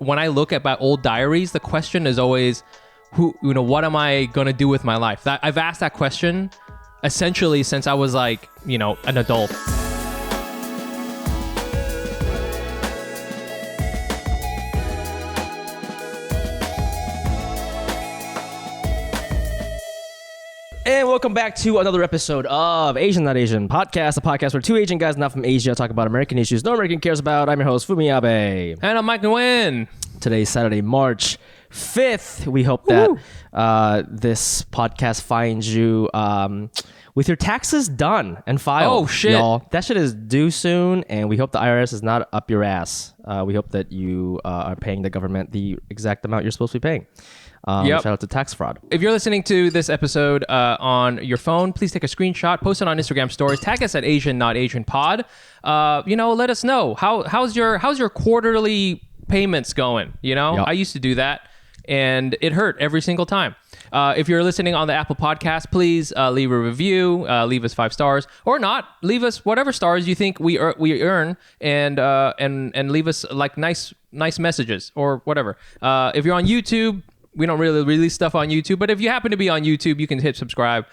when I look at my old diaries, the question is always, what am I gonna do with my life? I've asked that question essentially since I was like, an adult. And welcome back to another episode of Asian Not Asian Podcast, a podcast where two Asian guys not from Asia talk about American issues no American cares about. I'm your host, Fumi Abe. And I'm Mike Nguyen. Today's Saturday, March 5th. We hope that this podcast finds you with your taxes done and filed. Oh, shit. Y'all. That shit is due soon, and we hope the IRS is not up your ass. We hope that you are paying the government the exact amount you're supposed to be paying. Shout out to tax fraud. If you're listening to this episode on your phone, please take a screenshot, post it on Instagram stories, tag us at Asian Not Asian Pod. Let us know how's your quarterly payments going. Yep. I used to do that, and it hurt every single time. If you're listening on the Apple Podcast, please leave a review, leave us 5 stars, or not. Leave us whatever stars you think we earn, and leave us like nice messages or whatever. If you're on YouTube. We don't really release stuff on YouTube, but if you happen to be on YouTube, you can hit subscribe,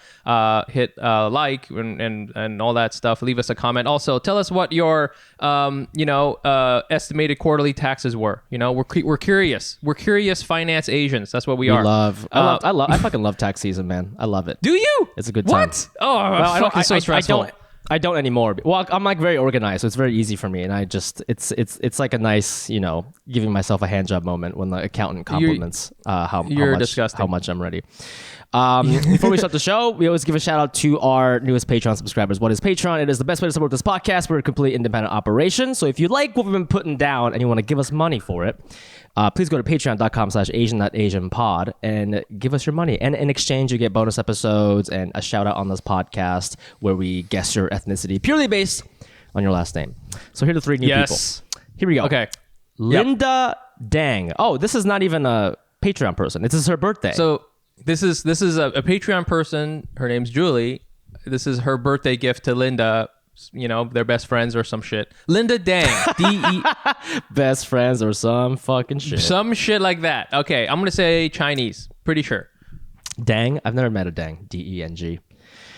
hit like, and all that stuff. Leave us a comment. Also, tell us what your estimated quarterly taxes were. We're curious. We're curious finance Asians. That's what we are. I fucking love tax season, man. I love it. Do you? It's a good time. What? Oh, well, fucking so stressful. I don't anymore. Well, I'm like very organized, so it's very easy for me, and I just it's like a nice giving myself a hand job moment when the accountant compliments how much I'm ready. Before we start the show, we always give a shout out to our newest Patreon subscribers. What is Patreon? It is the best way to support this podcast. We're a complete independent operation. So if you like what we've been putting down and you want to give us money for it, please go to patreon.com/Asian.AsianPod and give us your money. And in exchange, you get bonus episodes and a shout out on this podcast where we guess your ethnicity purely based on your last name. So here are the 3 new people. Here we go. Okay. Linda Dang. Oh, this is not even a Patreon person. This is her birthday. So this is a Patreon person. Her name's Julie. This is her birthday gift to Linda. They're best friends or some shit. Linda Dang. D-E. Best friends or some fucking shit. Some shit like that. Okay, I'm going to say Chinese. Pretty sure. Dang? I've never met a Dang. D-E-N-G.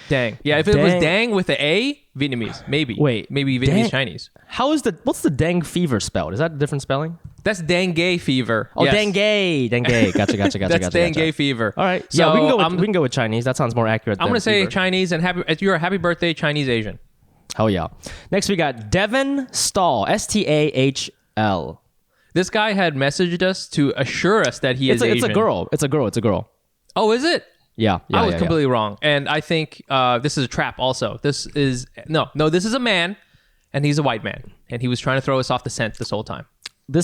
Dang. Yeah, if it was Dang with the A, Vietnamese. Maybe. Wait. Maybe Vietnamese Dang. Chinese. What's the Dang fever spelled? Is that a different spelling? That's dengue fever. Oh, yes. dengue. Gotcha. That's dengue fever. All right. So yeah, we can go with Chinese. That sounds more accurate. I'm going to say fever. Chinese, and you're a happy birthday Chinese Asian. Hell yeah. Next we got Devin Stahl. S-T-A-H-L. This guy had messaged us to assure us that he is Asian. It's a girl. It's a girl. Oh, is it? Yeah. I was completely wrong. And I think this is a trap also. This is a man, and he's a white man. And he was trying to throw us off the scent this whole time.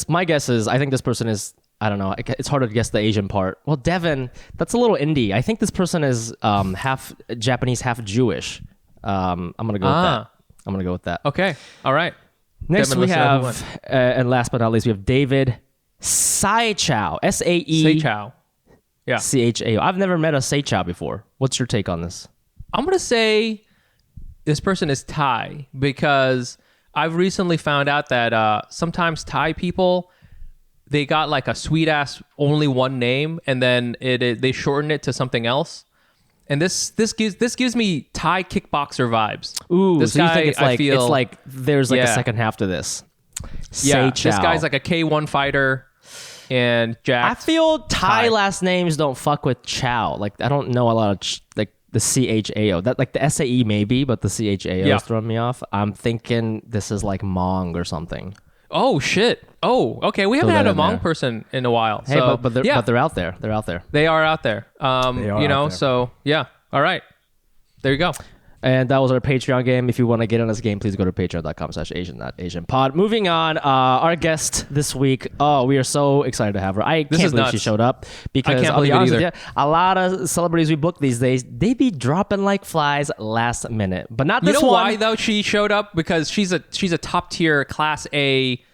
My guess is, I think this person is, I don't know, it's harder to guess the Asian part. Well, Devin, that's a little indie. I think this person is half Japanese, half Jewish. I'm going to go with that. Okay. All right. Next Devin, we have, and last but not least, we have David Saichao. S-A-E. Saichao. Yeah. C-H-A-O. I've never met a Saichao before. What's your take on this? I'm going to say this person is Thai because I've recently found out that sometimes Thai people, they got like a sweet ass only one name, and then they shorten it to something else. And this gives me Thai kickboxer vibes. Ooh, this so guy, you think it's like there's like a second half to this. Yeah, Saichao. this guy's like a K1 fighter and Jack. I feel Thai last names don't fuck with Chow. Like I don't know a lot of like the C-H-A-O. That like the S-A-E maybe, but the C-H-A-O is throwing me off. I'm thinking this is like Hmong or something. Oh shit! Oh, okay. We haven't had a Hmong person in a while. Hey, so, but they're out there. They're out there. They are out there. So yeah. All right. There you go. And that was our Patreon game. If you want to get on this game, please go to patreon.com/Asian.AsianPod. Moving on, our guest this week. Oh, we are so excited to have her. I can't believe she showed up because I'll be honest with you, a lot of celebrities we book these days, they be dropping like flies last minute. But not this one. You know why though she showed up? Because she's a top tier class A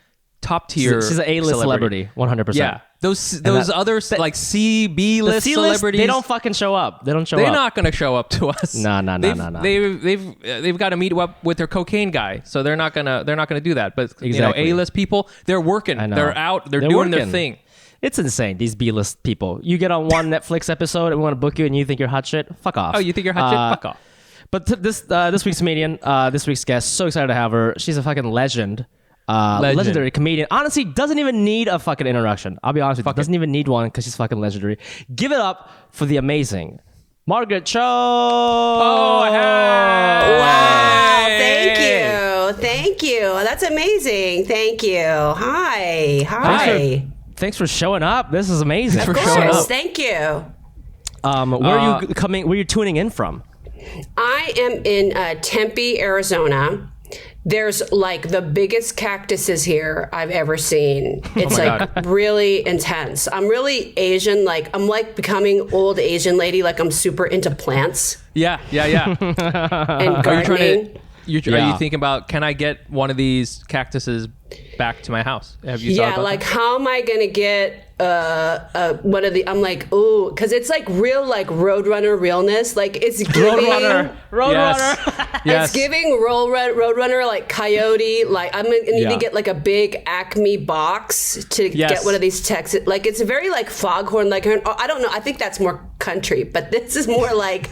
top tier. She's an A-list celebrity, 100%. Yeah, those other like B-list celebrities. They don't fucking show up. They're not going to show up to us. No. They've got to meet up with their cocaine guy, so they're not gonna do that. But exactly. A-list people, they're working. They're out. They're doing working. their thing. It's insane. These B-list people. You get on one Netflix episode and we want to book you, and you think you're hot shit. Fuck off. Oh, you think you're hot shit? Fuck off. But this week's comedian, this week's guest, so excited to have her. She's a fucking legend. Legendary comedian. Honestly, doesn't even need a fucking introduction. I'll be honest with you. Doesn't even need one because she's fucking legendary. Give it up for the amazing Margaret Cho. Oh, hey. Wow. Thank you. That's amazing. Thank you. Hi. Thanks for showing up. This is amazing. Of course. Thank you. Where are you coming? Where are you tuning in from? I am in Tempe, Arizona. There's like the biggest cactuses here I've ever seen. It's really intense. I'm really Asian. Like I'm like becoming old Asian lady. Like I'm super into plants. Yeah. And gardening. Are you thinking about, can I get one of these cactuses back to my house? Have you thought about like that? how am I gonna get one of the? I'm like, ooh, because it's like real, like Roadrunner realness. Like it's giving Roadrunner. Yes. It's giving Roadrunner, like Coyote. Like I'm gonna need to get like a big Acme box to get one of these Texas. Like it's very like Foghorn. Like I don't know. I think that's more country, but this is more like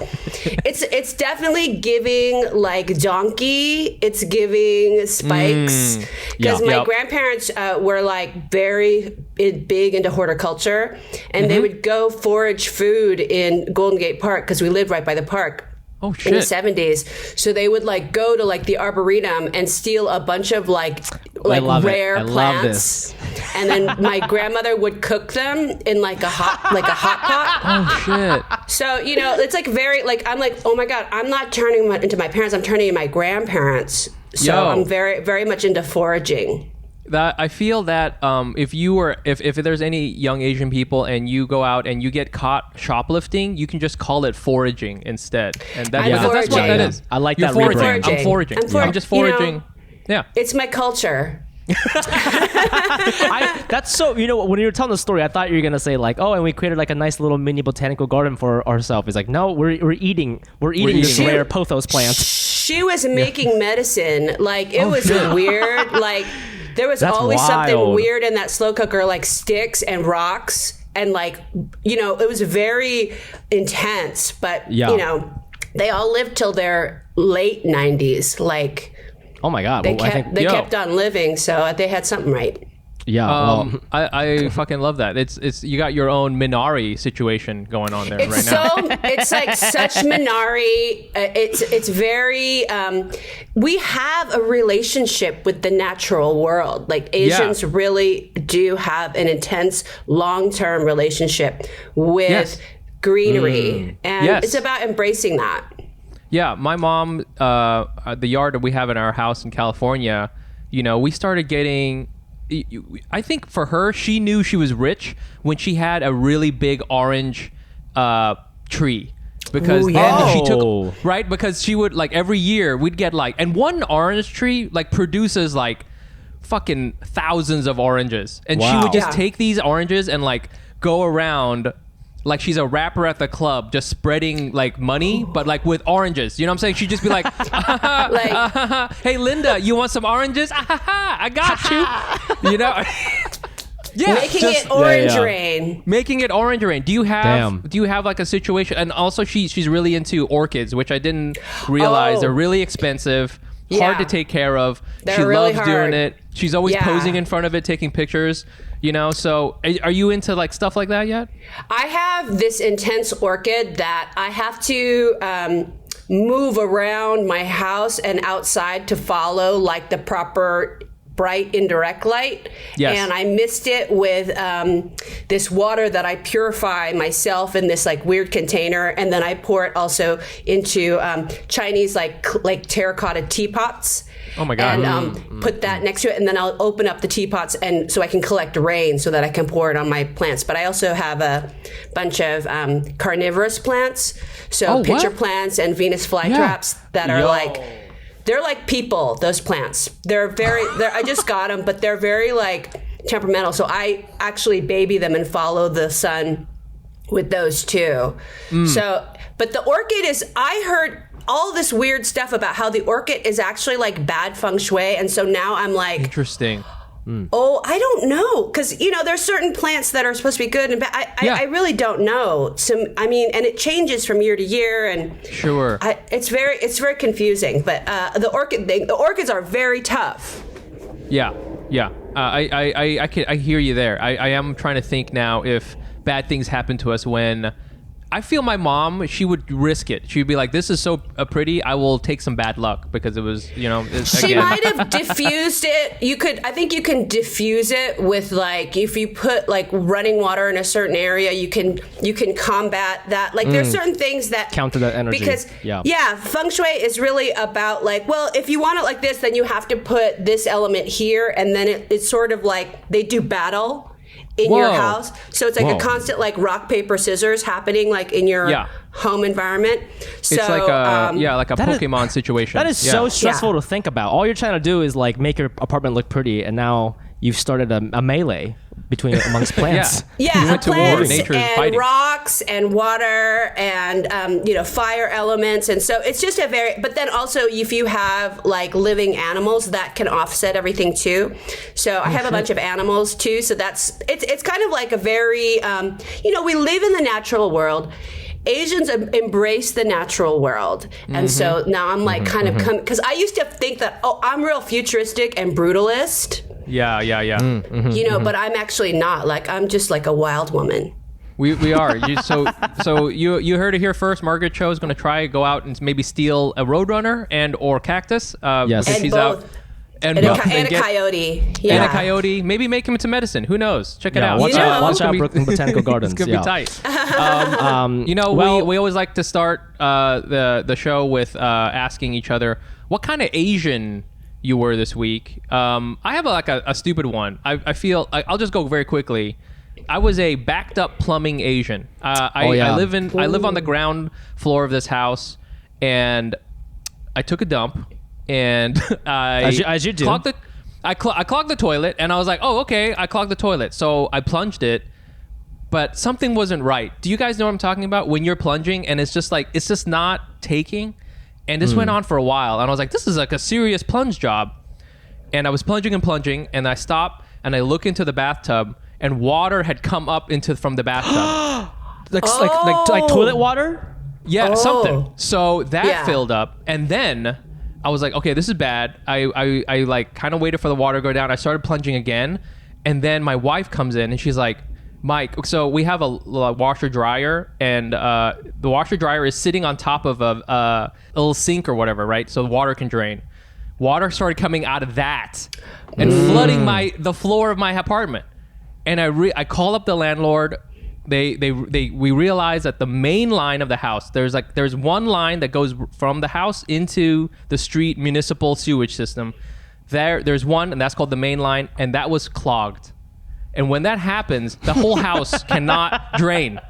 it's definitely giving like donkey. It's giving spikes because my grandparents were like very big into horticulture, and they would go forage food in Golden Gate Park because we lived right by the park. Oh shit! In the 70s, so they would like go to like the arboretum and steal a bunch of like rare plants, and then my grandmother would cook them in like a hot pot. Oh shit! So it's like very like I'm like, oh my god, I'm not turning into my parents, I'm turning into my grandparents. So I'm very very much into foraging. That I feel that if there's any young Asian people and you go out and you get caught shoplifting, you can just call it foraging instead, and that's what that is. I like You're that. Foraging. I'm foraging. I'm just foraging. It's my culture. That's so. When you were telling the story, I thought you were gonna say like, oh, and we created like a nice little mini botanical garden for ourselves. It's like, no, we're eating this rare pothos plant. She was making medicine. Like it was weird. Like. There was always something weird in that slow cooker, like sticks and rocks. And like, it was very intense. But, they all lived till their late 90s. Like, oh my God. They kept on living. So they had something right. Yeah, I fucking love that. It's you got your own Minari situation going on there right now. It's like such Minari. It's very. We have a relationship with the natural world. Like Asians really do have an intense long-term relationship with greenery, and it's about embracing that. Yeah, my mom, the yard that we have in our house in California, we started getting. I think for her, she knew she was rich when she had a really big orange tree. Because she took, because she would like every year we'd get like, and one orange tree like produces like fucking thousands of oranges. And she would just take these oranges and like go around like she's a rapper at the club just spreading like money, but like with oranges. You know what I'm saying? She'd just be like, hey Linda, you want some oranges? I got you. Making it orange rain. Making it orange rain. Do you have like a situation? And also she's really into orchids, which I didn't realize they're really expensive, hard to take care of. She really loves doing it. She's always posing in front of it, taking pictures. So are you into like stuff like that yet? I have this intense orchid that I have to move around my house and outside to follow like the proper bright indirect light. Yes. And I missed it with this water that I purify myself in this like weird container, and then I pour it also into Chinese like terracotta teapots. Oh my God. And put that next to it, and then I'll open up the teapots and so I can collect rain so that I can pour it on my plants. But I also have a bunch of carnivorous plants, so pitcher plants and Venus flytraps that are like they're like people, those plants. I just got them, but they're very like temperamental. So I actually baby them and follow the sun with those too. So, but the orchid I heard all this weird stuff about how the orchid is actually like bad feng shui. And so now I'm like, interesting. Oh, I don't know. Because, there's certain plants that are supposed to be good and bad. I really don't know. And it changes from year to year. And sure. It's very confusing. But the orchids are very tough. Yeah. I hear you there. I am trying to think now if bad things happen to us when... I feel my mom, she would risk it. She would be like, this is so pretty, I will take some bad luck because it was, She might have diffused it. I think you can diffuse it with like, if you put like running water in a certain area, you can combat that. Like there's certain things that counter that energy. Because feng shui is really about like, well, if you want it like this, then you have to put this element here. And then it's sort of like they do battle in your house. So it's like a constant like rock, paper, scissors happening like in your home environment. So it's like a Pokemon situation. That is so stressful to think about. All you're trying to do is like make your apartment look pretty, and now you've started a melee amongst plants. Plants and rocks and water and fire elements, and so it's just but then also if you have like living animals, that can offset everything too. So I have a bunch of animals too, so it's kind of like a very we live in the natural world. Asians embrace the natural world. And so now I'm like because I used to think that, I'm real futuristic and brutalist. But I'm actually not. Like, I'm just like a wild woman. We are. So you heard it here first. Margaret Cho is going to go out and maybe steal a roadrunner or cactus. Yes. Because she's both. out. And a coyote. Yeah. And a coyote. Maybe make him into medicine. Who knows? Check it out. Watch out, Brooklyn Botanical Gardens. It's going to be tight. We always like to start the show with asking each other, what kind of Asian you were this week? I have a stupid one. I feel I'll just go very quickly. I was a backed up plumbing Asian. I live on the ground floor of this house, and I took a dump, and as you do. I clogged the toilet, and I was like, oh, okay, I clogged the toilet. So I plunged it, but something wasn't right. Do you guys know what I'm talking about? When you're plunging, and it's just not taking. And this went on for a while, and I was like, this is like a serious plunge job. And I was plunging, and I stop, and I look into the bathtub, and water had come up from the bathtub. like toilet water? Yeah, something. So that filled up, and then I was like, okay, this is bad. I like kind of waited for the water to go down. I started plunging again, and then my wife comes in, and she's like, Mike, so we have a washer dryer, and the washer dryer is sitting on top of a little sink or whatever, right? So the water can drain. Water started coming out of that and flooding the floor of my apartment. And I call up the landlord. We realize that the main line of the house, there's one line that goes from the house into the street municipal sewage system. There's one, and that's called the main line, and that was clogged. And when that happens, the whole house cannot drain.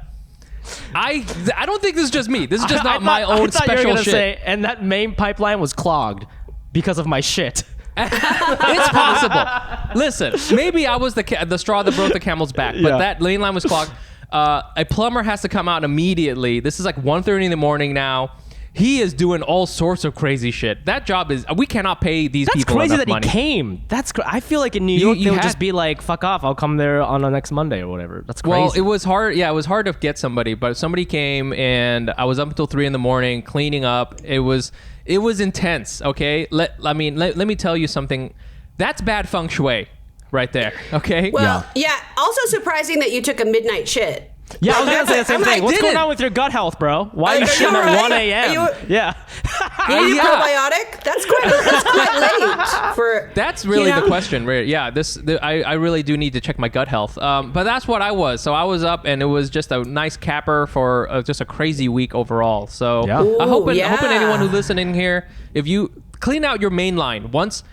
I don't think this is just me. This is just not my own special shit. Say, and that main pipeline was clogged because of my shit. It's possible. Listen, maybe I was the straw that broke the camel's back, but that main line was clogged. A plumber has to come out immediately. This is like 1:30 in the morning now. He is doing all sorts of crazy shit. That job is... We cannot pay these people enough money. That's crazy that he came. I feel like in New York, they would just be like, fuck off, I'll come there on the next Monday or whatever. That's crazy. Well, it was hard. Yeah, it was hard to get somebody, but somebody came, and I was up until 3 in the morning cleaning up. It was intense, okay? Let me tell you something. That's bad feng shui right there, okay? Well, yeah. Also surprising that you took a midnight shit. Yeah, I was going to say the same thing. What's going on with your gut health, bro? Why are you shitting at 1 a.m.? Are you probiotic? That's quite late for... That's really the question. Yeah, I really do need to check my gut health. But that's what I was. So I was up, and it was just a nice capper for just a crazy week overall. So I'm hoping anyone who's listening here, if you clean out your main line once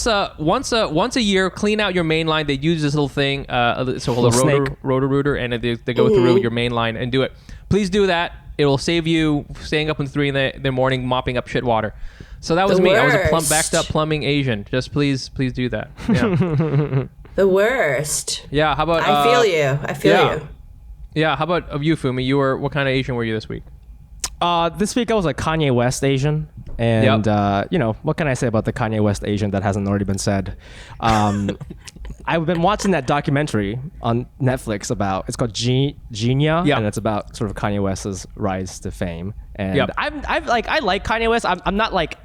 a year, clean out your main line. They use this little thing, so called a rotor-rooter, and they go through your main line and do it. Please do that. It will save you staying up in 3 in the morning mopping up shit water. So that was me. I was a backed up plumbing Asian. Just please do that. Yeah. The worst. Yeah. How about? I feel you. Yeah. How about you, Fumi? What kind of Asian were you this week? This week I was a Kanye West Asian, and what can I say about the Kanye West Asian that hasn't already been said? I've been watching that documentary on Netflix it's called Genia, and it's about sort of Kanye West's rise to fame. And I like Kanye West. I'm not like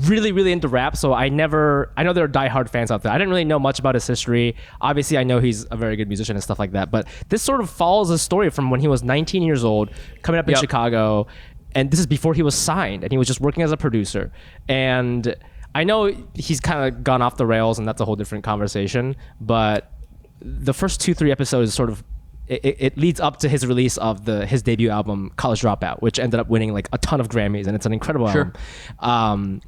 really, really into rap, so I know there are diehard fans out there. I didn't really know much about his history. Obviously, I know he's a very good musician and stuff like that, but this sort of follows a story from when he was 19 years old, coming up in Chicago, and this is before he was signed, and he was just working as a producer. And I know he's kind of gone off the rails, and that's a whole different conversation, but the first 2-3 episodes sort of it leads up to his release of his debut album College Dropout, which ended up winning like a ton of Grammys, and it's an incredible album.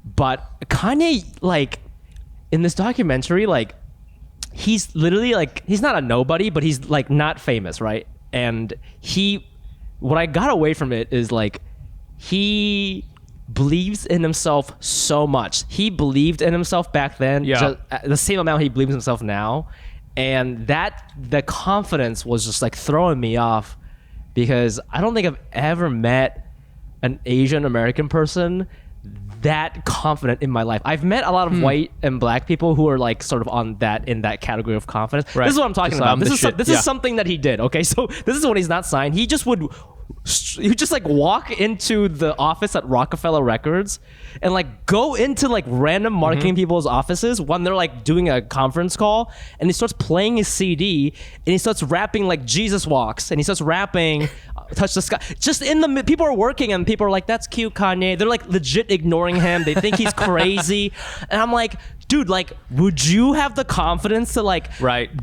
But Kanye, like in this documentary, like he's literally like, he's not a nobody, but he's like not famous, right? And what I got away from it is like he believes in himself so much. He believed in himself back then, just the same amount he believes in himself now. And the confidence was just like throwing me off, because I don't think I've ever met an Asian American person that confident in my life. I've met a lot of white and black people who are like sort of in that category of confidence. Right. This is what I'm talking about. This is something that he did. Okay, so this is when he's not signed. He just like walk into the office at Rockefeller Records and like go into like random marketing people's offices when they're like doing a conference call, and he starts playing his CD and he starts rapping like Jesus Walks, and he starts rapping Touch the Sky. Just people are working and people are like, that's cute, Kanye. They're like legit ignoring him. They think he's crazy. And I'm like, dude, like, would you have the confidence to like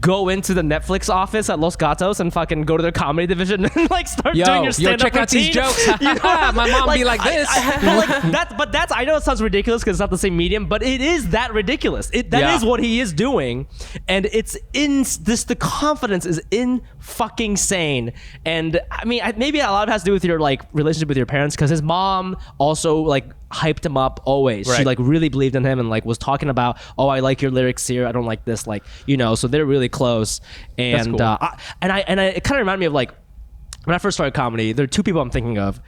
go into the Netflix office at Los Gatos and fucking go to their comedy division and like start doing your stand-up check out these jokes. My mom like, be like this. I know it sounds ridiculous because it's not the same medium, but it is that ridiculous. That is what he is doing, and the confidence is in fucking sane. And I mean, maybe a lot of it has to do with your like relationship with your parents, because his mom also like hyped him up always. She like really believed in him and like was talking about, oh, I like your lyrics here, I don't like this, like, you know, so they're really close. And cool. It kind of reminded me of like when I first started comedy. There are 2 people I'm thinking of.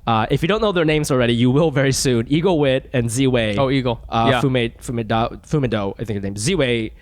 If you don't know their names already, you will very soon. Eagle Wit and Z-Wei. Oh, Eagle. Fumido, I think her name. Z-Wei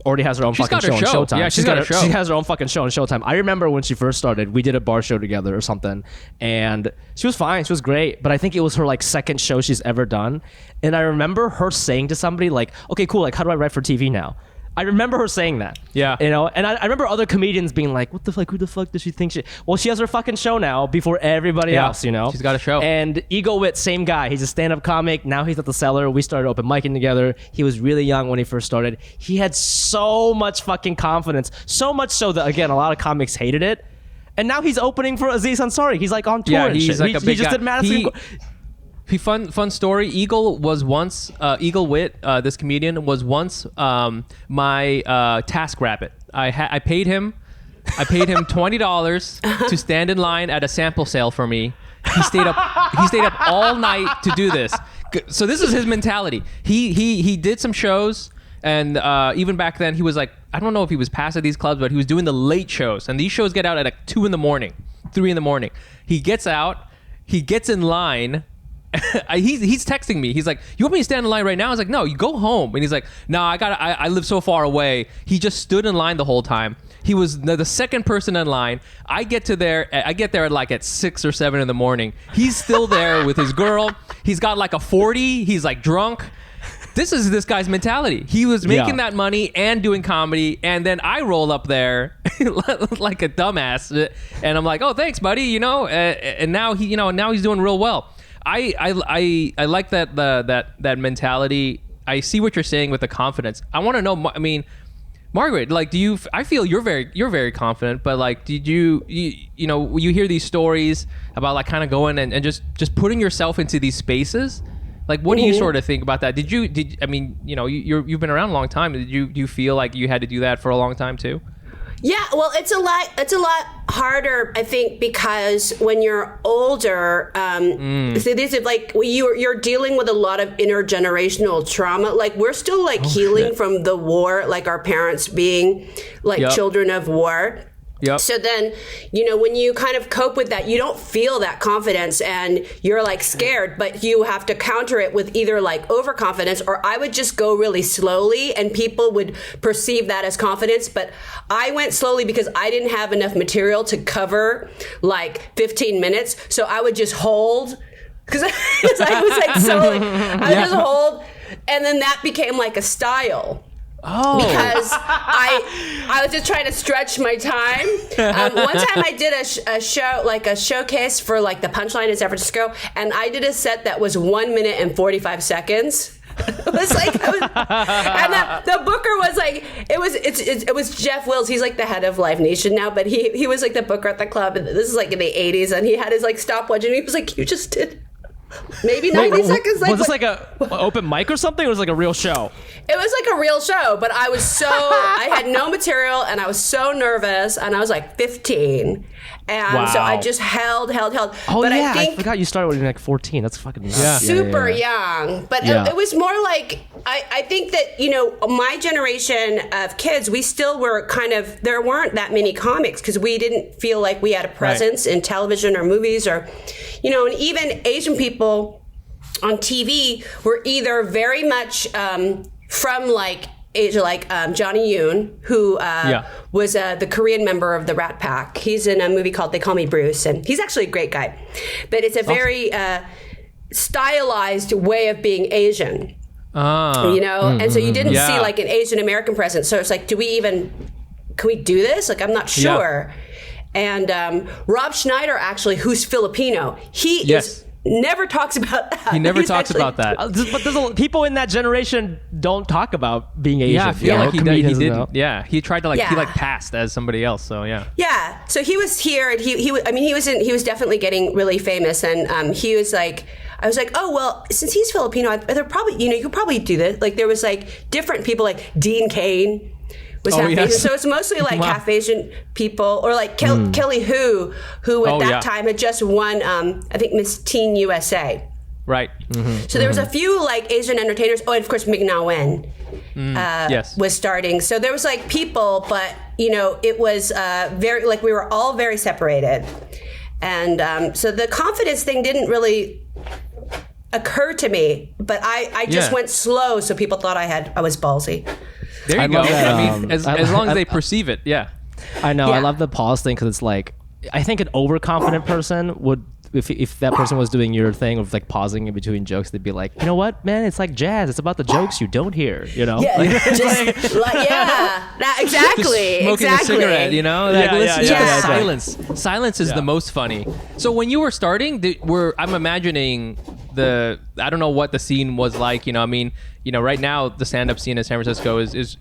already has her own fucking show on Showtime. Yeah, she's got a show. She has her own fucking show on Showtime. I remember when she first started, we did a bar show together or something, and she was fine. She was great, but I think it was her like second show she's ever done. And I remember her saying to somebody like, okay, cool, like how do I write for TV now? I remember her saying that. Yeah. You know, and I remember other comedians being like, what the fuck, who the fuck does she think she... Well, she has her fucking show now before everybody else, you know? She's got a show. And Ego Wit, same guy. He's a stand-up comic. Now he's at the Cellar. We started open micing together. He was really young when he first started. He had so much fucking confidence. So much so that, again, a lot of comics hated it. And now he's opening for Aziz Ansari. He's like on tour and shit. Like a big he just guy. did Madison... Fun story. Eagle was once Eagle Wit. This comedian was once my task rabbit. I paid him $20 to stand in line at a sample sale for me. He stayed up all night to do this. So this is his mentality. He did some shows, and even back then he was like, I don't know if he was past at these clubs, but he was doing the late shows, and these shows get out at like 2 a.m, 3 a.m. He gets out. He gets in line. He's texting me. He's like, you want me to stand in line right now? I was like, no, you go home. And he's like, no, I live so far away. He just stood in line the whole time. He was the second person in line. I get there at 6 or 7 in the morning. He's still there with his girl. He's got like a 40. He's like drunk. This is this guy's mentality. He was making that money and doing comedy, and then I roll up there like a dumbass, and I'm like, oh, thanks, buddy. You know, and now he's doing real well. I like that mentality. I see what you're saying with the confidence. I want to know. I mean, Margaret, like, I feel you're very confident, but like, did you hear these stories about like kind of going and just putting yourself into these spaces? Like, what do you sort of think about that? You've been around a long time. Do you feel like you had to do that for a long time too? Yeah, well, it's a lot harder, I think, because when you're older, so this is like you're dealing with a lot of intergenerational trauma. Like we're still like healing from the war, like our parents being like children of war. Yep. So then, when you kind of cope with that, you don't feel that confidence and you're like scared, but you have to counter it with either like overconfidence, or I would just go really slowly and people would perceive that as confidence. But I went slowly because I didn't have enough material to cover like 15 minutes. So I would just hold because I was like, so like, I would just hold. And then that became like a style. Oh. Because I was just trying to stretch my time. One time I did a show, like a showcase for like the Punchline in San Francisco, and I did a set that was 1 minute and 45 seconds. It was like, and the booker was like, it was Jeff Wills. He's like the head of Live Nation now, but he was like the booker at the club, and this is like in the 80s, and he had his like stopwatch, and he was like, you just did maybe 90 seconds. Was this like a open mic or something? Or was it like a real show? It was like a real show, but I had no material and I was so nervous, and I was like 15. And so I just held. Oh, but yeah. I forgot you started when you were like 14. That's fucking nuts. Super young. But it was more like, I think that, my generation of kids, we still were there weren't that many comics because we didn't feel like we had a presence in television or movies or, and even Asian people on TV were either very much from like Asia, like Johnny Yoon, who was the Korean member of the Rat Pack. He's in a movie called They Call Me Bruce, and he's actually a great guy. But it's a very stylized way of being Asian, And so you didn't see like an Asian American presence. So it's like, can we do this? Like, I'm not sure. And Rob Schneider, actually, who's Filipino, he is never talks about that. He never talks about that. But people in that generation don't talk about being Asian. Yeah, I feel like he didn't. Yeah, he tried to he passed as somebody else. So yeah. Yeah, so he was here, and he was definitely getting really famous, and he was like. I was like, oh, well, since he's Filipino, they're probably, you could probably do this. Like, there was like different people, like Dean Cain was half Asian. So it's mostly like half Asian people, or like Kelly Hu at that time had just won, I think, Miss Teen USA. Right. Mm-hmm. So there was a few like Asian entertainers. Oh, and of course, Ming Na Wen was starting. So there was like people, but, it was very, like, we were all very separated. And so the confidence thing didn't really occur to me, but I just went slow, so people thought I was ballsy. There you go. I mean, as long as they perceive it, I know. I love the pause thing because it's like, I think an overconfident person would, if that person was doing your thing of like pausing in between jokes, they'd be like, you know what, man, it's like jazz. It's about the jokes you don't hear. Yeah, exactly. Just smoking a cigarette. Silence. Silence is the most funny. So when you were starting, I'm imagining I don't know what the scene was like. Right now the stand-up scene in San Francisco is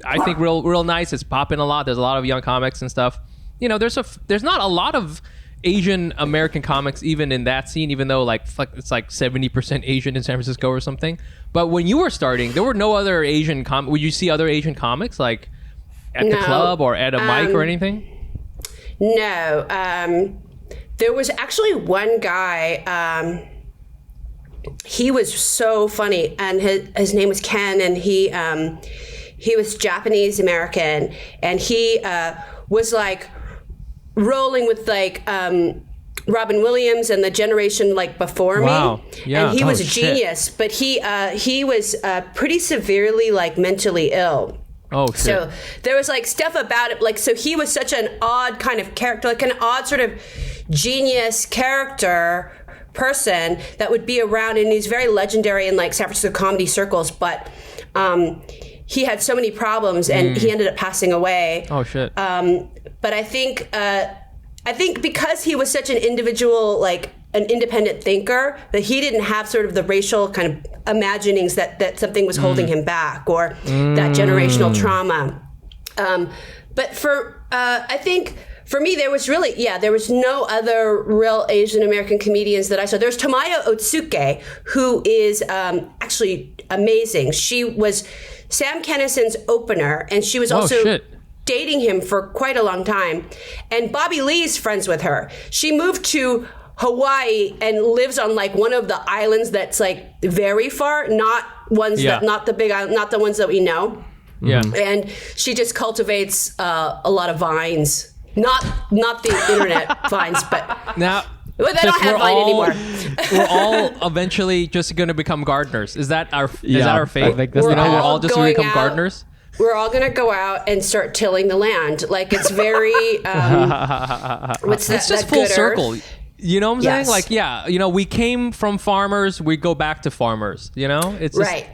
I think real nice. It's popping a lot. There's a lot of young comics and stuff. There's not a lot of Asian American comics even in that scene, even though it's like 70% Asian in San Francisco or something. But when you were starting, there were no other Asian would you see other Asian comics like at the club or at a mic or anything? No. There was actually one guy, he was so funny, and his name was Ken, and he was Japanese American, and he was like rolling with like Robin Williams and the generation like before me. Yeah. And he was a genius, but he was pretty severely like mentally ill. Oh, shit. So there was like stuff about it, like, so he was such an odd kind of character, like an odd sort of genius character person that would be around, and he's very legendary in like San Francisco comedy circles, but he had so many problems and he ended up passing away. Oh, shit. But I think because he was such an individual, like an independent thinker, that he didn't have sort of the racial kind of imaginings that something was holding him back, or that generational trauma. But I think for me, there was no other real Asian American comedians that I saw. There's Tamaya Otsuke, who is actually amazing. She was Sam Kinnison's opener, and she was also dating him for quite a long time. And Bobby Lee's friends with her. She moved to Hawaii and lives on like one of the islands that's like very far, not ones that, not the big island, not the ones that we know. Yeah. And she just cultivates a lot of vines. Not the internet vines, but now they don't have Vine anymore. We're all eventually just going to become gardeners. Is that our fate? I think we're all just going to become gardeners. We're all going to go out and start tilling the land. Like it's very what's that? It's just that full good circle. earth? You know what I'm Yes. saying? Like, we came from farmers, we go back to farmers. It's just, Right.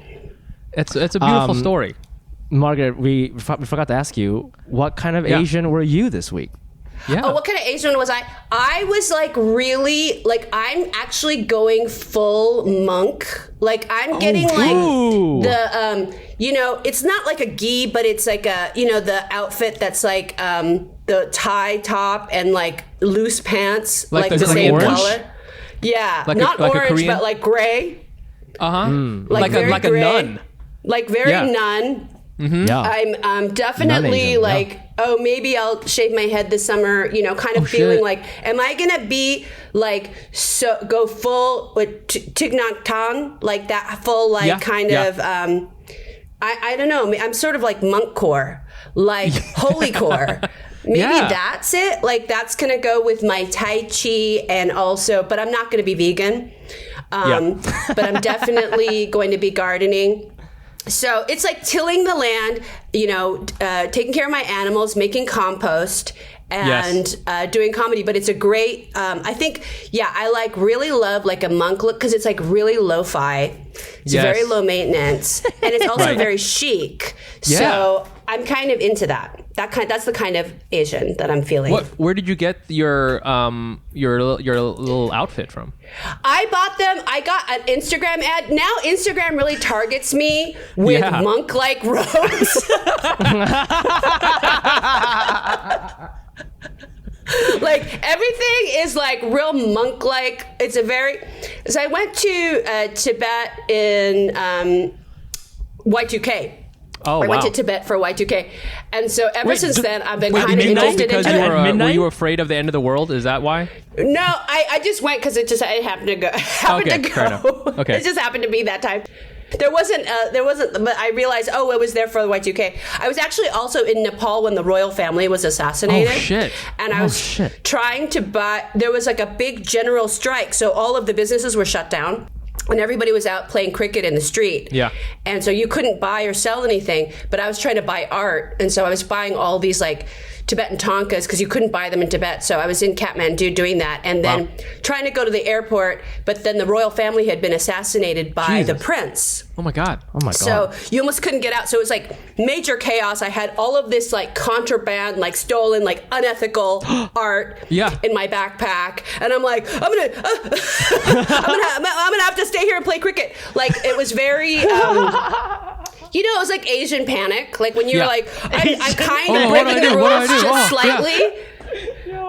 It's a beautiful story. Margaret, we forgot to ask you, what kind of Asian were you this week? Yeah. Oh, what kind of Asian was I? I was like really like I'm actually going full monk. Like I'm getting Ooh. like the it's not like a gi, but it's like a the outfit that's like the tie top and like loose pants, like the same orange? color. Yeah, Like not like orange, Korean? but like gray. Like a gray. nun. Like very Yeah. nun. Yeah. I'm definitely Asian, like, oh, maybe I'll shave my head this summer, kind of feeling shit. like, am I going to be like, so go full with Tignan, like that full, like kind of, I don't know. I'm sort of like monk core, like holy core. Maybe that's it. Like that's going to go with my Tai Chi and also, but I'm not going to be vegan. But I'm definitely going to be gardening. So it's like tilling the land, taking care of my animals, making compost, and doing comedy. But it's a great, I think, I like really love like a monk look because it's like really lo-fi. It's very low maintenance, and it's also very chic. Yeah. So I'm kind of into that. That's the kind of Asian that I'm feeling. Where did you get your little outfit from? I bought them. I got an Instagram ad. Now Instagram really targets me with monk-like robes. Like everything is like real monk-like. It's a very. So I went to Tibet in Y2K. Oh, I went to Tibet for Y2K. And so ever since then, I've been kind of midnight interested because in were you afraid of the end of the world? Is that why? No, I just went because it happened to go. Fair enough. Okay. It just happened to be that time. There wasn't, but I realized, it was there for the Y2K. I was actually also in Nepal when the royal family was assassinated. Oh, shit. And I was trying to buy, there was like a big general strike. So all of the businesses were shut down. And everybody was out playing cricket in the street. Yeah. And so you couldn't buy or sell anything, but I was trying to buy art. And so I was buying all these like Tibetan tonkas because you couldn't buy them in Tibet. So I was in Kathmandu doing that and then trying to go to the airport. But then the royal family had been assassinated by the prince. Oh my God. So you almost couldn't get out. So it was like major chaos. I had all of this like contraband, like stolen, like unethical art in my backpack. And I'm like, I'm gonna have to stay here and play cricket. Like it was very, it was like Asian panic. Like when you're like, I'm kind of breaking the rules just slightly.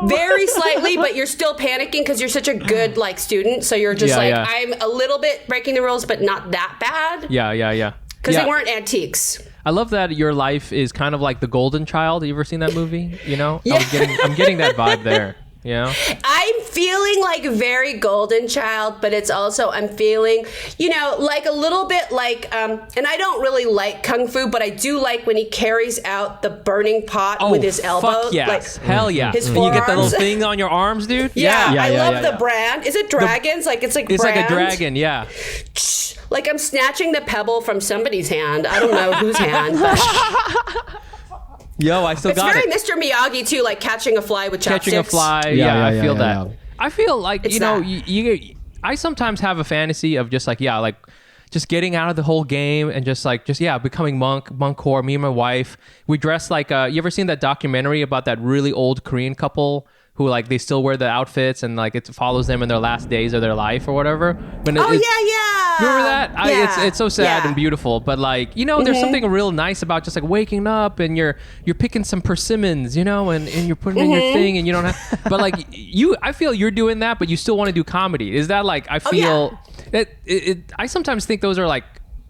Very slightly, but you're still panicking because you're such a good like student. So you're just I'm a little bit breaking the rules, but not that bad. Yeah. Because they weren't antiques. I love that your life is kind of like The Golden Child. You ever seen that movie? Yeah. I'm getting that vibe there. I'm feeling like very Golden Child, but it's also I'm feeling, like a little bit like, and I don't really like kung fu, but I do like when he carries out the burning pot with his elbow. Fuck yes. Like, hell yeah. His and you get that forearms. little thing on your arms, dude. I love the brand. Is it dragons? It's like brand? a dragon, yeah. Like I'm snatching the pebble from somebody's hand. I don't know whose hand, but Yo, I still got it. It's very Mr. Miyagi too, like catching a fly with chopsticks. Catching a fly, I feel that. I feel like, I sometimes have a fantasy of just like, just getting out of the whole game and just becoming monk core. Me and my wife, we dress like, you ever seen that documentary about that really old Korean couple who like they still wear the outfits and like it follows them in their last days of their life or whatever? Yeah. Remember that? It's so sad and beautiful, but like, there's something real nice about just like waking up and you're picking some persimmons, and you're putting in your thing and you don't have, but like I feel you're doing that, but you still want to do comedy. Is that like, I feel I sometimes think those are like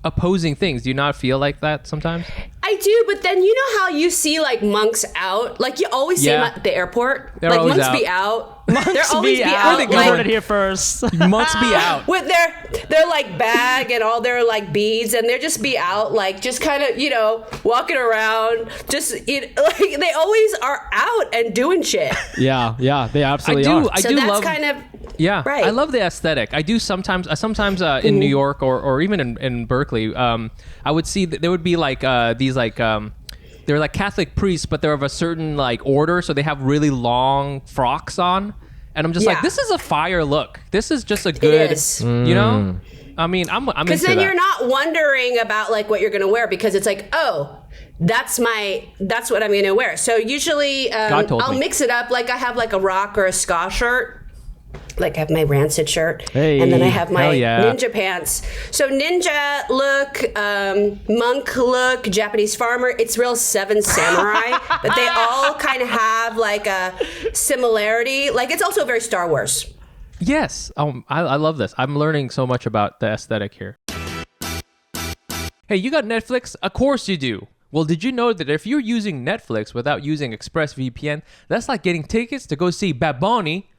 opposing things. Do you not feel like that sometimes? I do, but then you know how you see like monks out? Like you always see them at the airport. They're like always monks out. Be out. Monks They're always be be out. out. They heard it here first. Monks be out. With their like bag and all their like beads, and they're just be out, like just kind of, you know, walking around. Just like they always are out and doing shit. Yeah, they absolutely are. So that's love kind of right. I love the aesthetic. I do sometimes in New York or even in Berkeley, I would see that there would be like these like they're like Catholic priests, but they're of a certain like order, so they have really long frocks on, and I'm just like, this is a fire look. This is just a good, you know. I mean, I'm because then you're not wondering about like what you're gonna wear, because it's like, oh, that's what I'm gonna wear. So usually I'll mix it up. Like I have like a rock or a ska shirt. Like I have my Rancid shirt, and then I have my ninja pants. So ninja look, monk look, Japanese farmer. It's real Seven Samurai, but they all kind of have like a similarity. Like it's also very Star Wars. Yes. I love this. I'm learning so much about the aesthetic here. Hey, you got Netflix? Of course you do. Well, did you know that if you're using Netflix without using ExpressVPN, that's like getting tickets to go see Bad Bunny,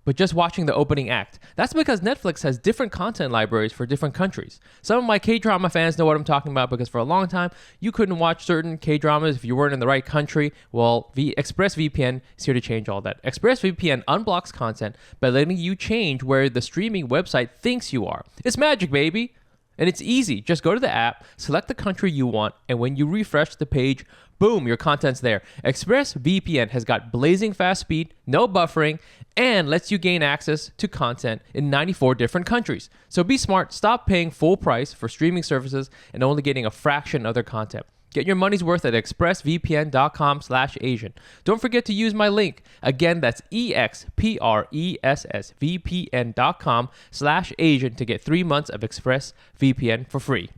but just watching the opening act? That's because Netflix has different content libraries for different countries. Some of my K-drama fans know what I'm talking about, because for a long time, you couldn't watch certain K-dramas if you weren't in the right country. Well, ExpressVPN is here to change all that. ExpressVPN unblocks content by letting you change where the streaming website thinks you are. It's magic, baby. And it's easy. Just go to the app, select the country you want, and when you refresh the page, boom, your content's there. ExpressVPN has got blazing fast speed, no buffering, and lets you gain access to content in 94 different countries. So be smart, stop paying full price for streaming services and only getting a fraction of their content. Get your money's worth at expressvpn.com/Asian. Don't forget to use my link. Again, that's expressvpn.com/Asian to get 3 months of ExpressVPN for free.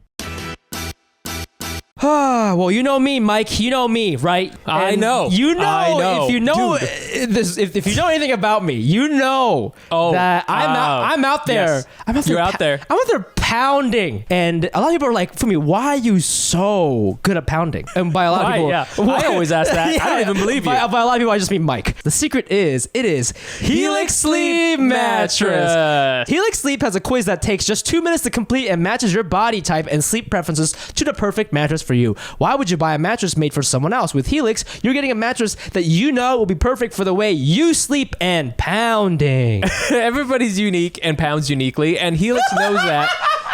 Well, you know me, Mike. You know me, right? I know. You know. I know. If you know this, if you know anything about me, you know that I'm out there. Yes. You're out there. I'm out there pounding, and a lot of people are like, "Fumi, why are you so good at pounding?" And by a lot of people, I always ask that. I don't even believe you. By a lot of people, I just mean Mike. The secret is, it is Helix Sleep Mattress. Helix Sleep has a quiz that takes just 2 minutes to complete and matches your body type and sleep preferences to the perfect mattress for you. Why would you buy a mattress made for someone else? With Helix, you're getting a mattress that you know will be perfect for the way you sleep and pounding. Everybody's unique and pounds uniquely, and Helix knows that.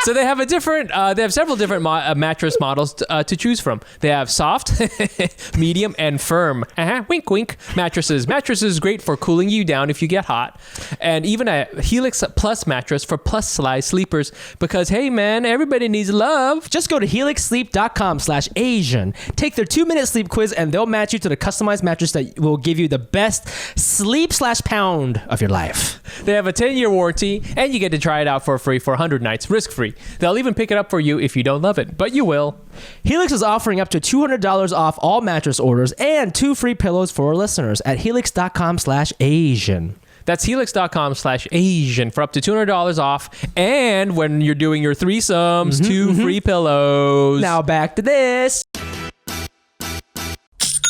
So they have they have several different mattress models to choose from. They have soft, medium, and firm. Wink, wink. Mattresses. Mattresses great for cooling you down if you get hot, and even a Helix Plus mattress for plus size sleepers. Because hey, man, everybody needs love. Just go to helixsleep.com/Asian. Take their 2-minute sleep quiz, and they'll match you to the customized mattress that will give you the best sleep/pound of your life. They have a 10-year warranty, and you get to try it out for free for 100 nights, risk-free. They'll even pick it up for you if you don't love it, but you will. Helix is offering up to $200 off all mattress orders and 2 free pillows for our listeners at helix.com/Asian. That's helix.com/Asian for up to $200 off. And when you're doing your threesomes, 2 free pillows. Now back to this.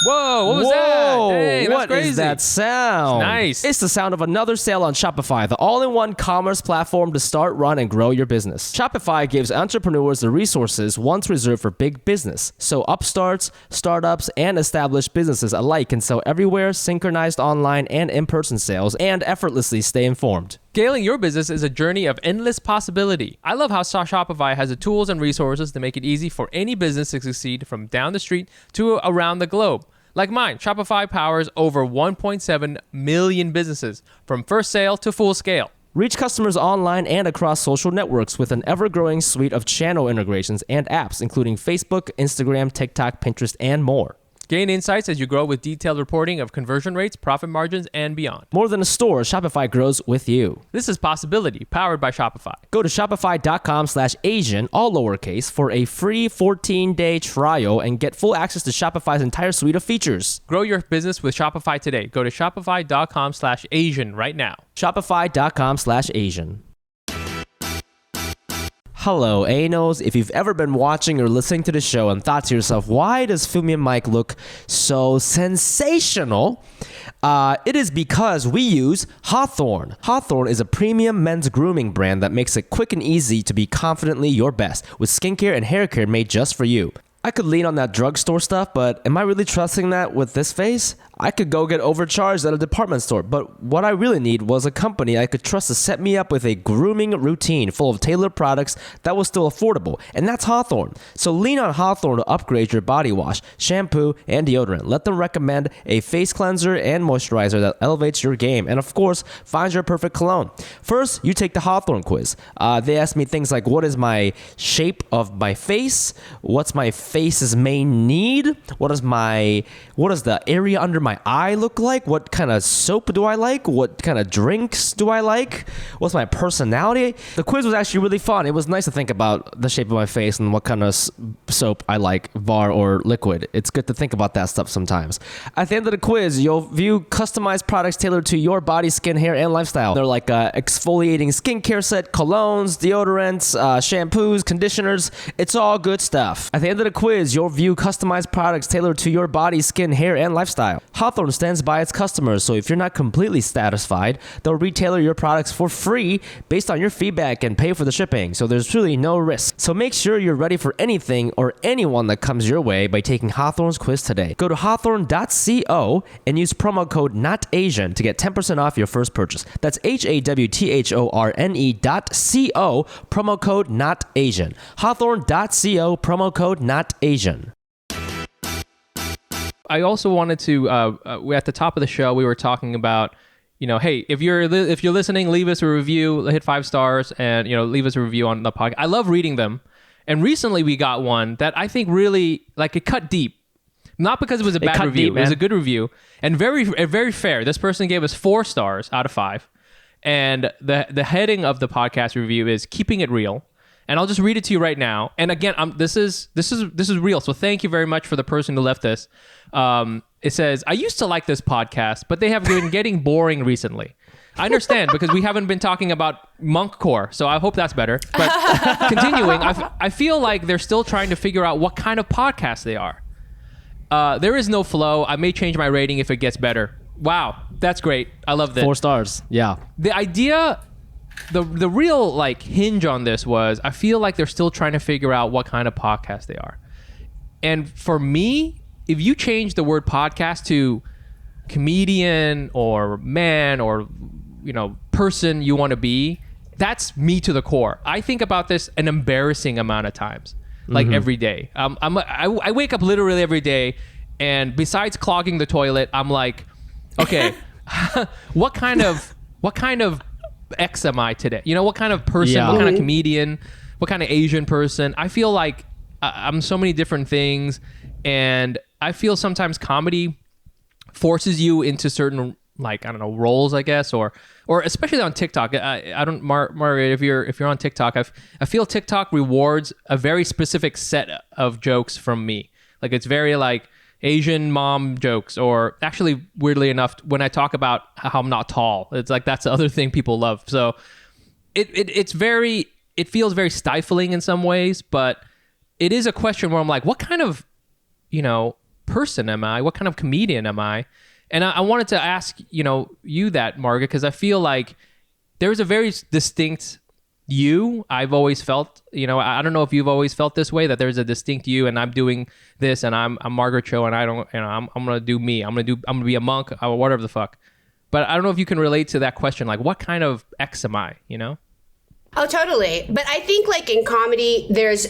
Whoa, what was that? Dang, that's crazy. What is that sound? It's nice. It's the sound of another sale on Shopify, the all-in-one commerce platform to start, run, and grow your business. Shopify gives entrepreneurs the resources once reserved for big business. So upstarts, startups, and established businesses alike can sell everywhere, synchronized online and in-person sales, and effortlessly stay informed. Scaling your business is a journey of endless possibility. I love how Shopify has the tools and resources to make it easy for any business to succeed from down the street to around the globe. Like mine, Shopify powers over 1.7 million businesses from first sale to full scale. Reach customers online and across social networks with an ever-growing suite of channel integrations and apps, including Facebook, Instagram, TikTok, Pinterest, and more. Gain insights as you grow with detailed reporting of conversion rates, profit margins, and beyond. More than a store, Shopify grows with you. This is Possibility, powered by Shopify. Go to shopify.com/Asian, all lowercase, for a free 14-day trial and get full access to Shopify's entire suite of features. Grow your business with Shopify today. Go to shopify.com/Asian right now. Shopify.com/Asian. Hello, Anos. If you've ever been watching or listening to the show and thought to yourself, why does Fumi and Mike look so sensational? It is because we use Hawthorne. Hawthorne is a premium men's grooming brand that makes it quick and easy to be confidently your best with skincare and hair care made just for you. I could lean on that drugstore stuff, but am I really trusting that with this face? I could go get overcharged at a department store, but what I really need was a company I could trust to set me up with a grooming routine full of tailored products that was still affordable, and that's Hawthorne. So lean on Hawthorne to upgrade your body wash, shampoo, and deodorant. Let them recommend a face cleanser and moisturizer that elevates your game, and of course, find your perfect cologne. First, you take the Hawthorne quiz. They ask me things like, what is my shape of my face? What's my face's main need? What is the area under my eye look like? What kind of soap do I like? What kind of drinks do I like? What's my personality? The quiz was actually really fun. It was nice to think about the shape of my face and what kind of soap I like, bar or liquid. It's good to think about that stuff sometimes. At the end of the quiz, you'll view customized products tailored to your body, skin, hair, and lifestyle. They're like exfoliating skincare set, colognes, deodorants, shampoos, conditioners. It's all good stuff. At the end of the quiz, you'll view customized products tailored to your body, skin, hair, and lifestyle. Hawthorne stands by its customers, so if you're not completely satisfied, they'll retailer your products for free based on your feedback and pay for the shipping, so there's really no risk. So make sure you're ready for anything or anyone that comes your way by taking Hawthorne's quiz today. Go to hawthorne.co and use promo code NOTAsian to get 10% off your first purchase. That's HAWTHORNE.co, promo code NOTAsian. Hawthorne.co, promo code NOTAsian. I also wanted to, at the top of the show, we were talking about, hey, if you're listening, leave us a review, hit 5 stars, and, leave us a review on the podcast. I love reading them. And recently we got one that I think really, it cut deep. Not because it was a bad review. Deep, it was a good review. And very, very fair. This person gave us 4 stars out of 5. And the heading of the podcast review is Keeping It Real. And I'll just read it to you right now. And again, this is real. So thank you very much for the person who left this. It says, I used to like this podcast, but they have been getting boring recently. I understand because we haven't been talking about monkcore, so I hope that's better. But continuing, I feel like they're still trying to figure out what kind of podcast they are. There is no flow. I may change my rating if it gets better. Wow, that's great. I love that. 4 stars. Yeah. The idea... The real hinge on this was I feel like they're still trying to figure out what kind of podcast they are. And for me, if you change the word podcast to comedian or man or person you want to be, that's me to the core. I think about this an embarrassing amount of times, every day. I wake up literally every day, and besides clogging the toilet, I'm like, okay, what kind of X am I today? What kind of person, what kind of comedian, what kind of Asian person? I feel like I'm so many different things, and I feel sometimes comedy forces you into certain roles, I guess, or especially on TikTok. I don't, Margaret, if you're on TikTok, I feel TikTok rewards a very specific set of jokes from me. It's very Asian mom jokes, or actually, weirdly enough, when I talk about how I'm not tall, it's that's the other thing people love. So it feels very stifling in some ways, but it is a question where I'm like, what kind of, person am I? What kind of comedian am I? And I wanted to ask, you that, Margaret, because I feel like there's a very distinct you. I've always felt, I don't know if you've always felt this way, that there's a distinct you, and I'm doing this, and I'm Margaret Cho, and I don't, I'm gonna do me. I'm gonna be a monk, or whatever the fuck. But I don't know if you can relate to that question, what kind of X am I? Oh, totally. But I think in comedy, there's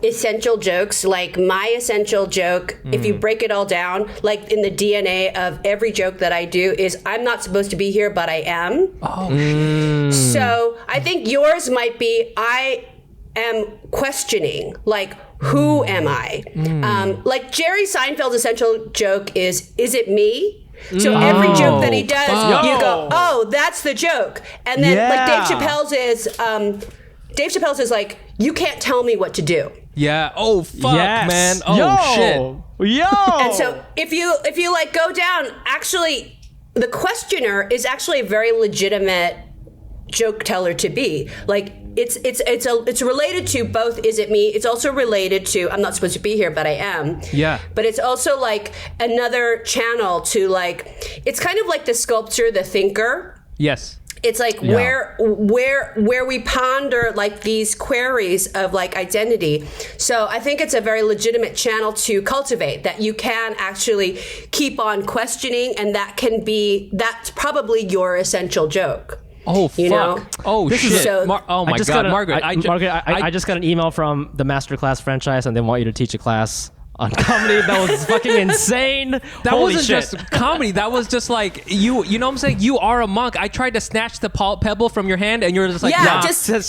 essential jokes. My essential joke, if you break it all down, in the DNA of every joke that I do is I'm not supposed to be here, but I am. Oh. So I think yours might be I am questioning, who am I? Jerry Seinfeld's essential joke is it me? So every joke that he does, you go, oh, that's the joke. And then Dave Chappelle's is you can't tell me what to do. Yeah. Oh, fuck, man. Oh, shit. Yo. And so if you go down, actually, the questioner is actually a very legitimate joke teller to be. it's related to both is it me. It's also related to I'm not supposed to be here, but I am. Yeah. But it's also like another channel to like, it's kind of like the sculptor, the thinker. Yes. It's like where we ponder like these queries of like identity. So I think it's a very legitimate channel to cultivate, that you can actually keep on questioning, and that's probably your essential joke. Oh, fuck. You know? Oh, shit. So, oh, my God, Margaret. I just got an email from the Masterclass franchise, and they want you to teach a class on comedy. That was fucking insane. That wasn't just comedy. That was just like, you know what I'm saying? You are a monk. I tried to snatch the pebble from your hand, and you're just like, nah. Just carry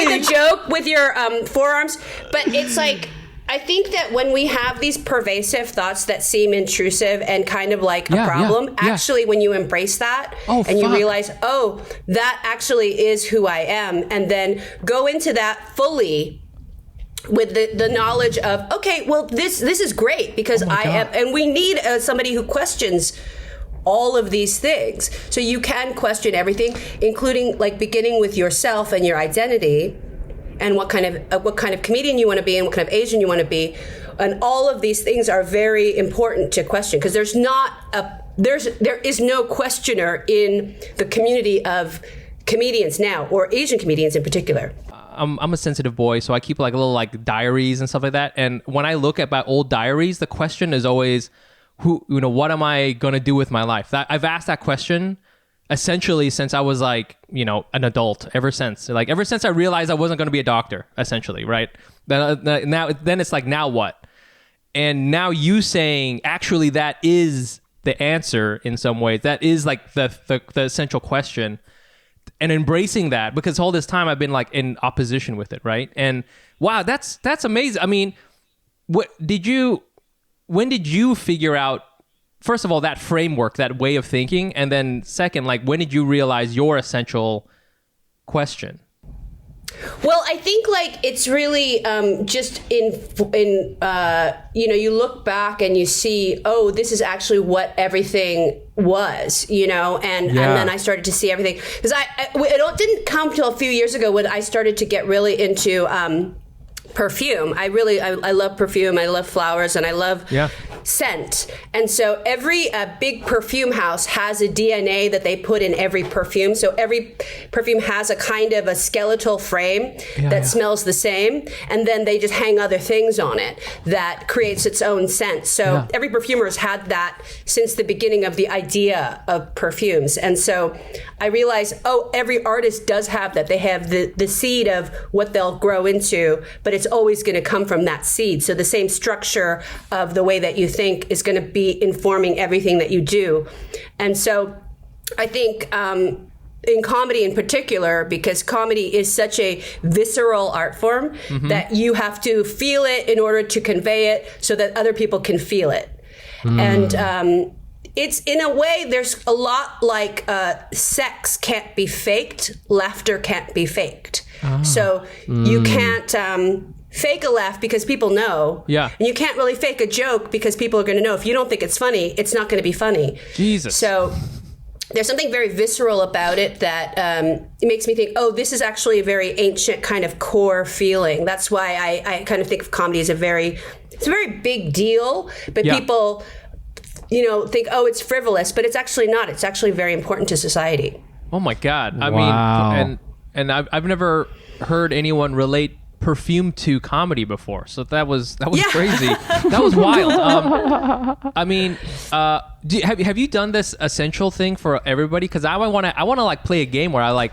the joke with your forearms. But it's like, I think that when we have these pervasive thoughts that seem intrusive and kind of like a problem, actually when you embrace that you realize, oh, that actually is who I am, and then go into that fully with the knowledge of, okay, well, this is great because I am, and we need somebody who questions all of these things. So you can question everything, including like beginning with yourself and your identity, and what kind of comedian you want to be, and what kind of Asian you want to be, and all of these things are very important to question, because there is no questioner in the community of comedians now, or Asian comedians in particular. I'm a sensitive boy, so I keep like little like diaries and stuff like that. And when I look at my old diaries, the question is always, what am I gonna do with my life? I've asked that question essentially since I was like, an adult. Ever since I realized I wasn't gonna be a doctor, essentially, right? Then it's like, now what? And now you saying actually that is the answer in some ways. That is like the essential question. And embracing that, because all this time I've been like in opposition with it, right? And wow, that's amazing. I mean, when did you figure out, first of all, that framework, that way of thinking, and then second, like when did you realize your essential question? Well, I think like it's really just you look back and you see, oh, this is actually what everything was, and then I started to see everything, because it didn't come till a few years ago when I started to get really into perfume. I love perfume. I love flowers, and I love scent. And so every big perfume house has a DNA that they put in every perfume. So every perfume has a kind of a skeletal frame that smells the same, and then they just hang other things on it that creates its own scent. So every perfumer has had that since the beginning of the idea of perfumes. And so I realized, every artist does have that. They have the seed of what they'll grow into, but it's always going to come from that seed. So the same structure of the way that you think is going to be informing everything that you do. And so I think in comedy in particular, because comedy is such a visceral art form, that you have to feel it in order to convey it so that other people can feel it. And it's, in a way, there's a lot like sex can't be faked, laughter can't be faked. So you can't fake a laugh because people know. Yeah. And you can't really fake a joke because people are going to know. If you don't think it's funny, it's not going to be funny. Jesus. So there's something very visceral about it that it makes me think, this is actually a very ancient kind of core feeling. That's why I kind of think of comedy as it's a very big deal, but people think, it's frivolous, but it's actually not. It's actually very important to society. Oh my God. I mean, and I've never heard anyone relate perfume to comedy before, so that was crazy. That was wild. I mean, have you done this essential thing for everybody? Because I want to like play a game where I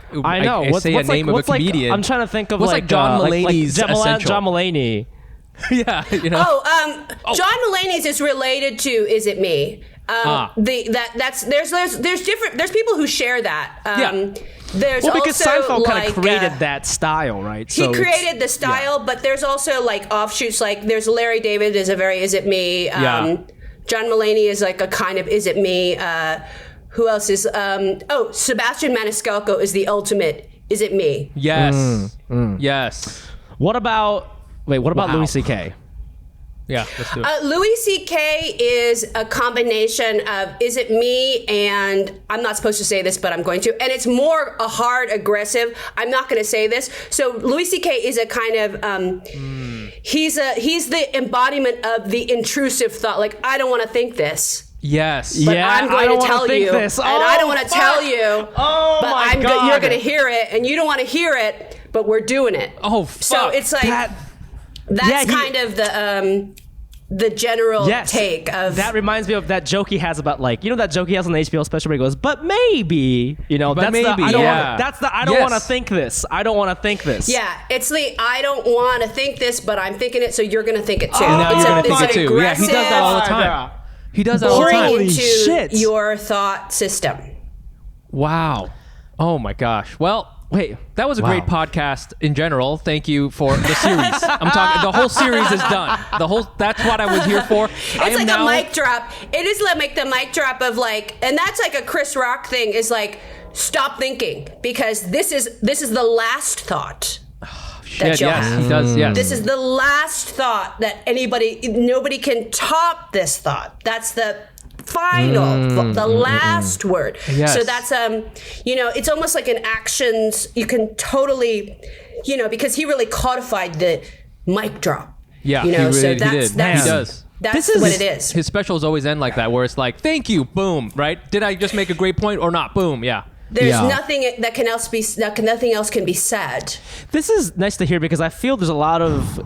say a name of a comedian. I'm trying to think of like John Mulaney's essential. John Mulaney. Yeah, John Mulaney's is related to Is It Me? There's people who share that. There's because also, Seinfeld kind of created that style, right? He created the style, but there's also like offshoots. Like there's Larry David is a very Is It Me. John Mulaney is like a kind of Is It Me. Who else is? Sebastian Maniscalco is the ultimate Is It Me? Yes. Yes. What about Louis C.K.? Yeah, let's do it. Louis C.K. is a combination of, is it me? And I'm not supposed to say this, but I'm going to. And it's more a hard, aggressive. I'm not going to say this. So Louis C.K. is a kind of, he's the embodiment of the intrusive thought. Like, I don't want to think this. Yes. But I'm going to tell you. This. And I don't want to tell you. Oh, but my God. You're going to hear it, and you don't want to hear it, but we're doing it. Oh, fuck. So it's like... That's kind of the general take of... That reminds me of that joke he has about, like, you know that joke he has on the HBO special where he goes, but maybe, you know, but that's maybe, I don't want to think this. I don't want to think this. Yeah, it's the I don't want to think this, but I'm thinking it, so you're going to think it too. Now you're going to think it too. Yeah, he does that all the time. He does that all the time. Boring into your thought system. Wow. Oh my gosh. Well... Wait, that was a great podcast in general. Thank you for the series. I'm talking. The whole series is done. That's what I was here for. It's like a mic drop. It is like the mic drop of like, and that's like a Chris Rock thing. Is like, stop thinking, because this is the last thought. Shit, yes, he does. Yes, this is the last thought that nobody can top this thought. That's the final, the last word. Yes. So that's it's almost like an actions. You can totally, because he really codified the mic drop. Yeah, he really so he did. He does. That's what it is. His specials always end like that, where it's like, "Thank you, boom." Right? Did I just make a great point or not? Boom. Yeah. There's nothing nothing else can be said. This is nice to hear, because I feel there's a lot of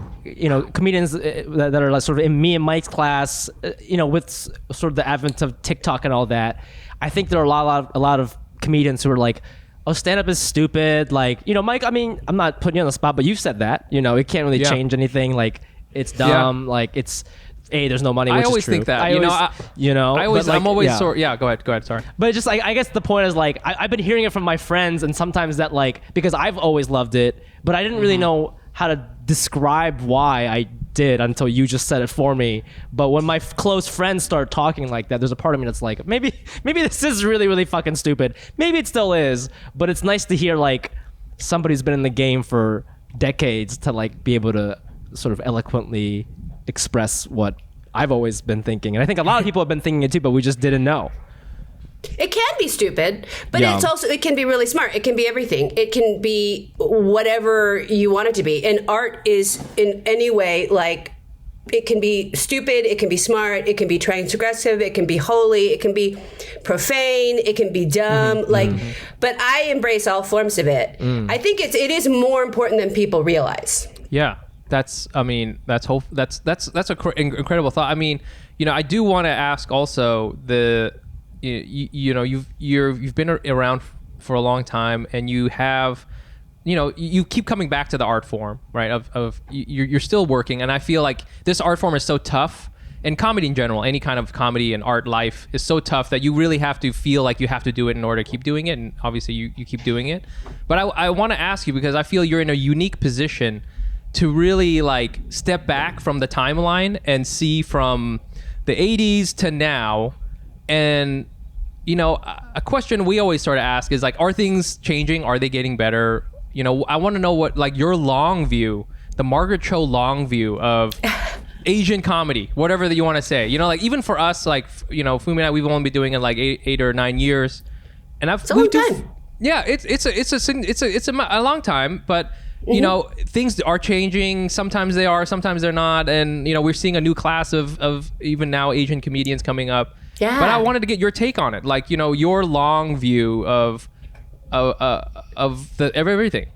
comedians that are like sort of in me and Mike's class, with sort of the advent of TikTok and all that. I think there are a lot of comedians who are like, oh, stand-up is stupid. Like, Mike, I mean, I'm not putting you on the spot, but you've said that. It can't really change anything. Like, it's dumb. Yeah. Like, it's... there's no money, which I always is true. think that. I'm always sort. Yeah, go ahead. Sorry. But just like, I guess the point is like, I've been hearing it from my friends, and sometimes that like, because I've always loved it, but I didn't really know how to describe why I did until you just said it for me. But when my close friends start talking like that, there's a part of me that's like, maybe this is really, really fucking stupid. Maybe it still is, but it's nice to hear like somebody who's been in the game for decades to like be able to sort of eloquently express what I've always been thinking. And I think a lot of people have been thinking it too, but we just didn't know. It can be stupid, but it can be really smart. It can be everything. It can be whatever you want it to be. And art is in any way, like, it can be stupid, it can be smart, it can be transgressive, it can be holy, it can be profane, it can be dumb. But I embrace all forms of it. I think it is more important than people realize. Yeah. That's an incredible thought. I mean, I do want to ask also you've been around for a long time, and you have, you keep coming back to the art form, right? You're still working, and I feel like this art form is so tough, and comedy in general, any kind of comedy and art life is so tough that you really have to feel like you have to do it in order to keep doing it, and obviously you keep doing it. But I want to ask you, because I feel you're in a unique position to really like step back from the timeline and see from the 80s to now. And, a question we always sort of ask is like, are things changing? Are they getting better? I want to know what, like, your long view, the Margaret Cho long view of Asian comedy, whatever that you want to say, like, even for us, like, Fumi and I, we've only been doing it like 8 or 9 years, and it's a long time. Yeah, it's a long time, but things are changing. Sometimes they are, sometimes they're not. And, we're seeing a new class of even now Asian comedians coming up. Yeah. But I wanted to get your take on it. Like, your long view of everything.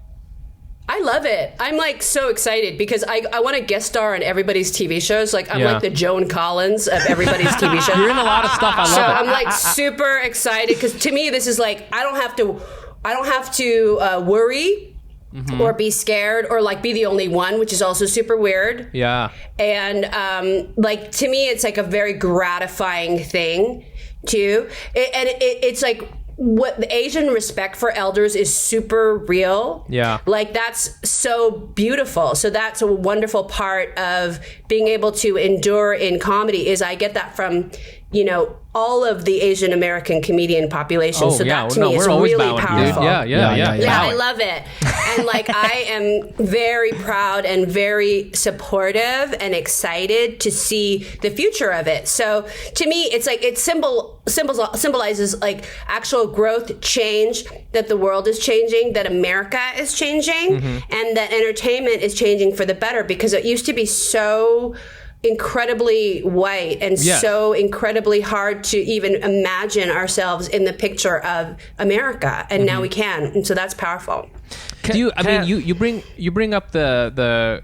I love it. I'm like so excited because I want to guest star on everybody's TV shows. Like, I'm like the Joan Collins of everybody's TV show. You're in a lot of stuff. I love it. So I'm like super excited because to me, this is like, I don't have to worry. Or be scared or like be the only one, which is also super weird. Yeah. And like to me, it's like a very gratifying thing too. It's like what the Asian respect for elders is super real. Yeah. Like that's so beautiful. So that's a wonderful part of being able to endure in comedy is I get that from all of the Asian American comedian population. So that to me is really powerful. Yeah, I love it. And like, I am very proud and very supportive and excited to see the future of it. So to me, it's like, it symbolizes like actual growth, change, that the world is changing, that America is changing, and that entertainment is changing for the better, because it used to be so incredibly white and so incredibly hard to even imagine ourselves in the picture of America, and now we can, and so that's powerful. You bring up the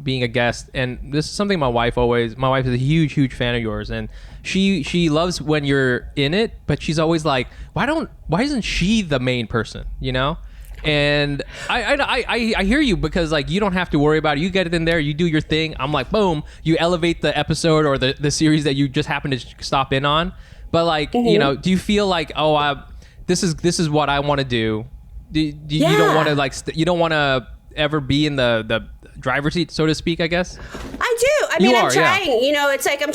being a guest, and this is something my wife is a huge fan of yours, and she loves when you're in it, but she's always like, why isn't she the main person, And I hear you, because like, you don't have to worry about it. You get it in there, you do your thing. I'm like, boom, you elevate the episode or the series that you just happen to stop in on. But like, do you feel like, this is what I want to do? You don't want to like, you don't want to ever be in the driver's seat, so to speak, I guess? I do. I mean, I'm trying. It's like I'm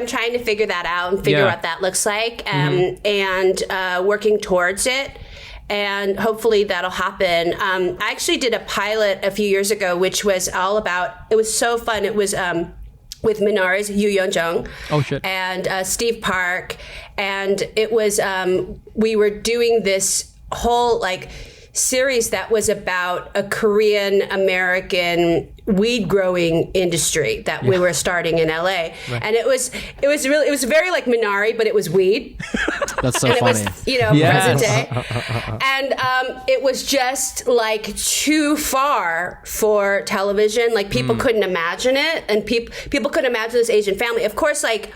trying to figure that out and figure what that looks like, and working towards it. And hopefully that'll happen. I actually did a pilot a few years ago, which was all about, it was so fun. It was with Minari's Jeong. Oh, shit. And Steve Park. And it was, we were doing this whole like series that was about a Korean American weed growing industry that we were starting in LA. Right. And it was very like Minari, but it was weed. That's so and funny. It was, present day. And it was just like too far for television. Like, people couldn't imagine it, and people couldn't imagine this Asian family. Of course, like,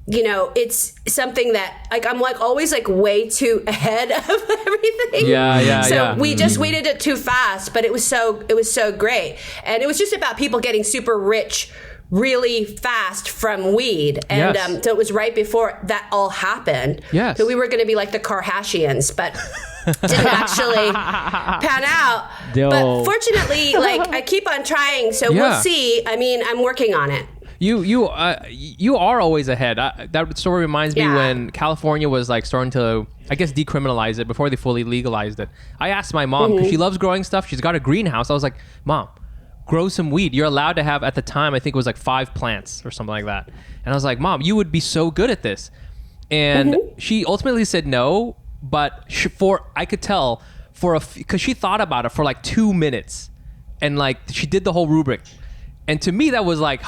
it's something that like, I'm like always like way too ahead of everything. So we did it too fast, but it was so great. And it was just about people getting super rich really fast from weed. And so it was right before that all happened. Yes. So we were going to be like the Kardashians, but didn't actually pan out. But fortunately, like, I keep on trying. So we'll see. I mean, I'm working on it. You are always ahead. That story reminds me when California was like starting to, I guess, decriminalize it before they fully legalized it. I asked my mom, because she loves growing stuff. She's got a greenhouse. I was like, Mom, grow some weed. You're allowed to have, at the time, I think it was like 5 plants or something like that. And I was like, Mom, you would be so good at this. And she ultimately said no, but I could tell because she thought about it for like 2 minutes, and like she did the whole rubric. And to me, that was like,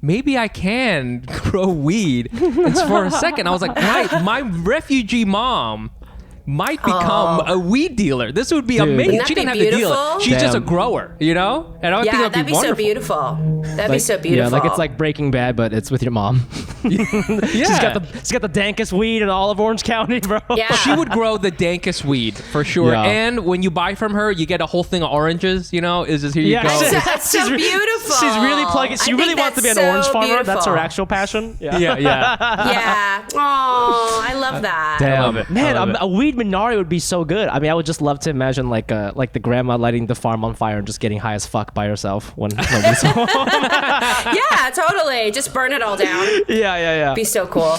maybe I can grow weed. And for a second, I was like, right, my refugee mom might become a weed dealer. This would be amazing. She didn't have to deal it. She's just a grower, And I would think that'd be wonderful. So beautiful. That'd be so beautiful. Yeah, like it's like Breaking Bad, but it's with your mom. She's got the dankest weed in all of Orange County, bro. Yeah. She would grow the dankest weed for sure. Yeah. And when you buy from her, you get a whole thing of oranges. Is just here you go. That's so beautiful. She's really plugging. She really wants to be an orange farmer. Beautiful. That's her actual passion. Yeah. Yeah. Oh, I love that. Damn. I love it. Man, a weed Minari would be so good. I mean, I would just love to imagine like the grandma lighting the farm on fire and just getting high as fuck by herself when nobody's home. Yeah, totally. Just burn it all down. Yeah. Be so cool.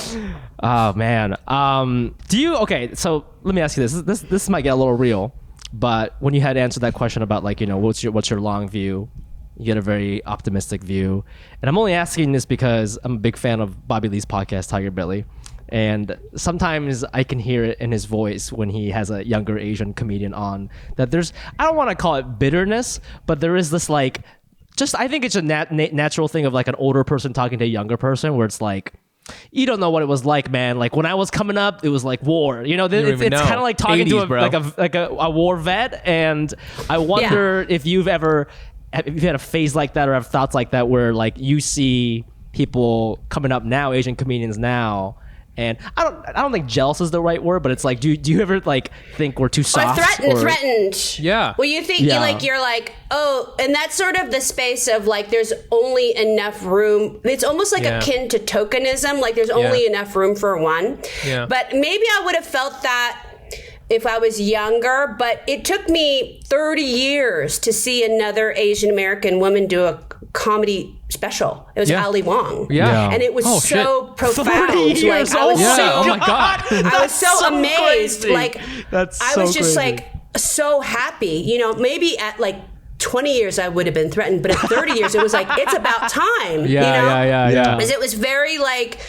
Oh man. Okay, so let me ask you this. This might get a little real, but when you had answered that question about like, what's your long view, you get a very optimistic view. And I'm only asking this because I'm a big fan of Bobby Lee's podcast, Tiger Belly. And sometimes I can hear it in his voice when he has a younger Asian comedian on, that I don't want to call it bitterness, but there is this like, I think it's a natural thing of like an older person talking to a younger person, where it's like, you don't know what it was like, man. Like when I was coming up, it was like war. It's kind of like talking 80s, to a war vet. And I wonder if you've had a phase like that or have thoughts like that, where like you see people coming up now, Asian comedians now. And I don't think jealous is the right word, but it's like, do you ever like think we're too soft? Or threatened. Yeah. Well, you think you're like, oh, and that's sort of the space of like, there's only enough room. It's almost like akin to tokenism. Like there's only enough room for one. Yeah. But maybe I would have felt that if I was younger, but it took me 30 years to see another Asian American woman do a comedy special. It was Ali Wong. Yeah. And it was so profound. 30 years I was old. Oh my God. I was so amazed. Crazy. Like, That's I so was just crazy. like so happy. You know, maybe at like 20 years I would have been threatened, but at 30 years it was like, it's about time. Yeah. Because it was very like,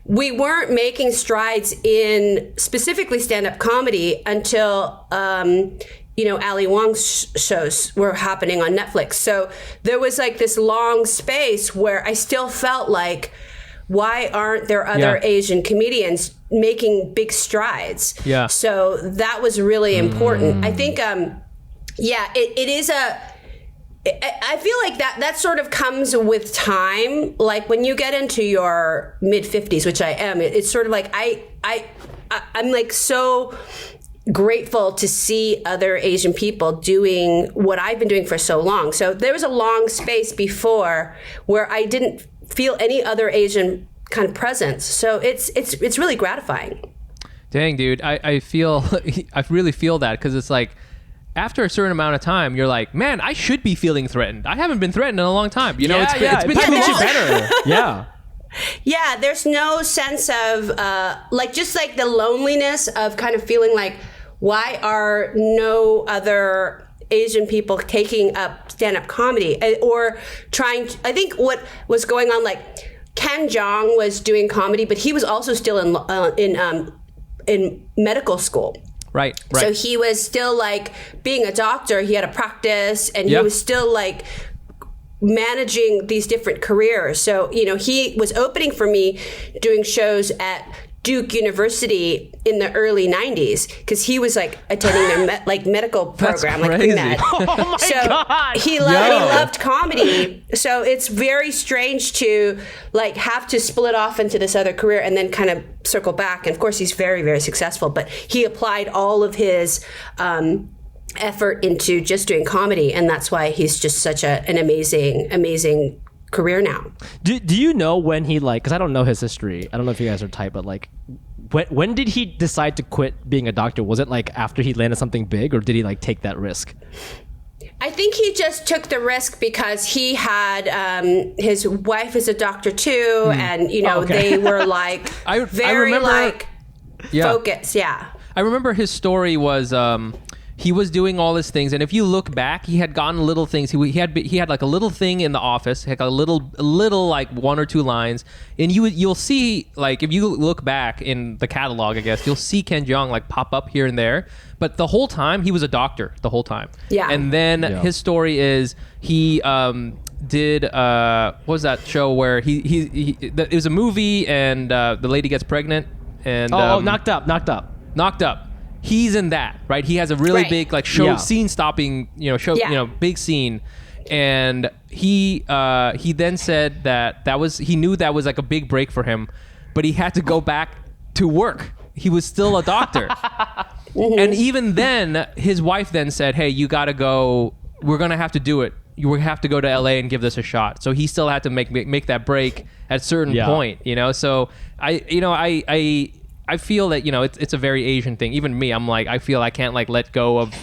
we weren't making strides in specifically stand-up comedy until Ali Wong's shows were happening on Netflix. So there was like this long space where I still felt like, why aren't there other Asian comedians making big strides? Yeah. So that was really important. I think, it is I feel like that sort of comes with time. Like when you get into your mid 50s, which I am, it's sort of like I'm like so grateful to see other Asian people doing what I've been doing for so long. So there was a long space before where I didn't feel any other Asian kind of presence. So it's really gratifying. Dang, dude, I really feel that, because it's like, after a certain amount of time, you're like, man, I should be feeling threatened. I haven't been threatened in a long time. You know, it's been that makes you better. Yeah. Yeah, there's no sense of just like the loneliness of kind of feeling like, why are no other Asian people taking up stand-up comedy or trying to, I think what was going on, like Jeong was doing comedy, but he was also still in medical school. Right. So he was still like being a doctor. He had a practice, and he was still like managing these different careers. So, he was opening for me doing shows at Duke University in the early 90s, because he was like attending their medical program, like pre-med. Oh my God. He loved comedy. So it's very strange to like have to split off into this other career and then kind of circle back. And of course, he's very, very successful, but he applied all of his effort into just doing comedy. And that's why he's just such an amazing career now. Do you know when he because I don't know his history. I don't know if you guys are tight, but like when did he decide to quit being a doctor? Was it like after he landed something big, or did he like take that risk? I think he just took the risk because he had his wife is a doctor too, and they were like focused. Yeah, I remember his story was he was doing all his things, and if you look back, he had gotten little things. He had like a little thing in the office, like a little like one or two lines, and you'll see, like, if you look back in the catalog, I guess you'll see Ken Jeong like pop up here and there, but the whole time he was a doctor the whole time. Yeah. And then his story is he did what was that show where it was a movie, and the lady gets pregnant, and Knocked Up. He's in that, right? He has a really big like show scene stopping, big scene, and he then said that was, he knew that was like a big break for him, but he had to go back to work. He was still a doctor. And even then, his wife then said, "Hey, you got to go. We're gonna have to do it. You have to go to LA and give this a shot." So he still had to make that break at a certain point, So I feel that, it's a very Asian thing. Even me, I'm like, I feel I can't like let go of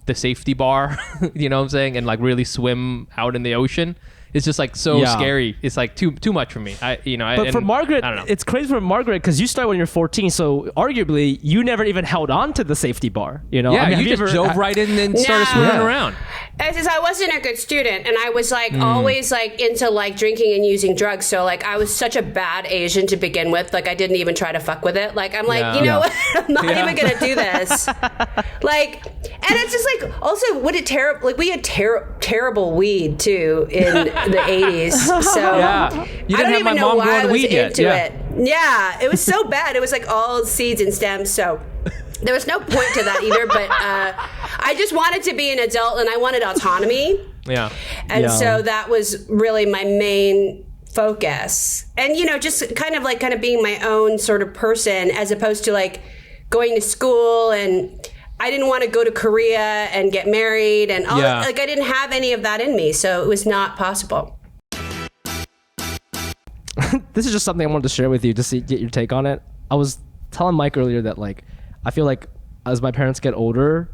the safety bar, you know what I'm saying? And like really swim out in the ocean. It's just like so scary. It's like too much for me. But for Margaret, I don't know. it's crazy for Margaret because you started when you're 14. So arguably, you never even held on to the safety bar. Yeah, I mean, you just dove right in and started swimming around. I wasn't a good student, and I was like always like into like drinking and using drugs. So like I was such a bad Asian to begin with. Like I didn't even try to fuck with it. Like I'm like, what? I'm not even gonna do this. Like, and it's just like also what a terrible, like we had terrible weed too in the 80s. So you didn't have my mom growing weed yet. Yeah, it was so bad. It was like all seeds and stems. So there was no point to that either, but I just wanted to be an adult and I wanted autonomy. Yeah. And so that was really my main focus. And, just kind of being my own sort of person as opposed to like going to school, and I didn't want to go to Korea and get married and all like I didn't have any of that in me. So it was not possible. This is just something I wanted to share with you to get your take on it. I was telling Mike earlier that like I feel like as my parents get older,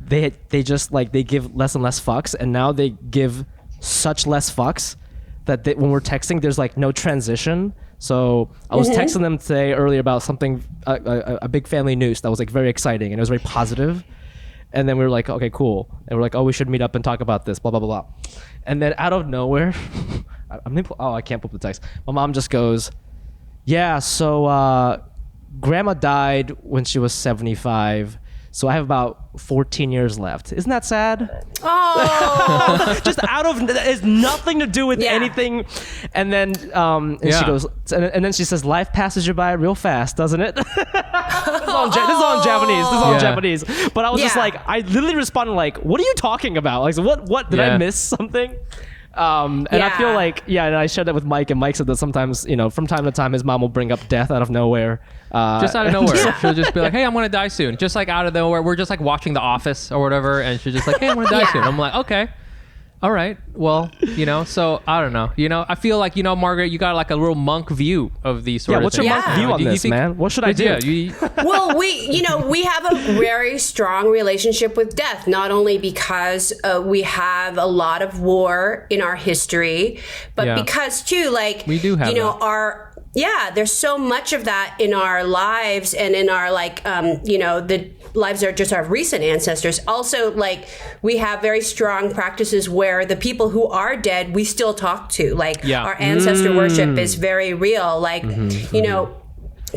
they just like they give less and less fucks, and now they give such less fucks that when we're texting, there's like no transition. So I was texting them today earlier about something, a big family news that was like very exciting and it was very positive. And then we were like, okay, cool. And we're like, oh, we should meet up and talk about this, blah, blah, blah, blah. And then out of nowhere, I can't pull up the text. My mom just goes, yeah, so grandma died when she was 75. So I have about 14 years left. Isn't that sad? Oh, just it has nothing to do with anything. And then she goes, and then she says, life passes you by real fast, doesn't it? This is all in Japanese. But I was just like, I literally responded like, what are you talking about? Like, so what did I miss something? And I feel like, and I shared that with Mike, and Mike said that sometimes, from time to time, his mom will bring up death out of nowhere. Just out of nowhere. She'll just be like, hey, I'm going to die soon. Just like out of nowhere. We're just like watching The Office or whatever. And she's just like, hey, I'm going to die soon. I'm like, okay. All right. Well, so I don't know. I feel like, Margaret, you got like a real monk view of these sort of what's things. your monk view on this, man? What should I do? Well, we have a very strong relationship with death, not only because we have a lot of war in our history, but because too, like, we do have there's so much of that in our lives and in our the lives of just our recent ancestors. Also, like, we have very strong practices where the people who are dead, we still talk to. Like, our ancestor worship is very real. Like,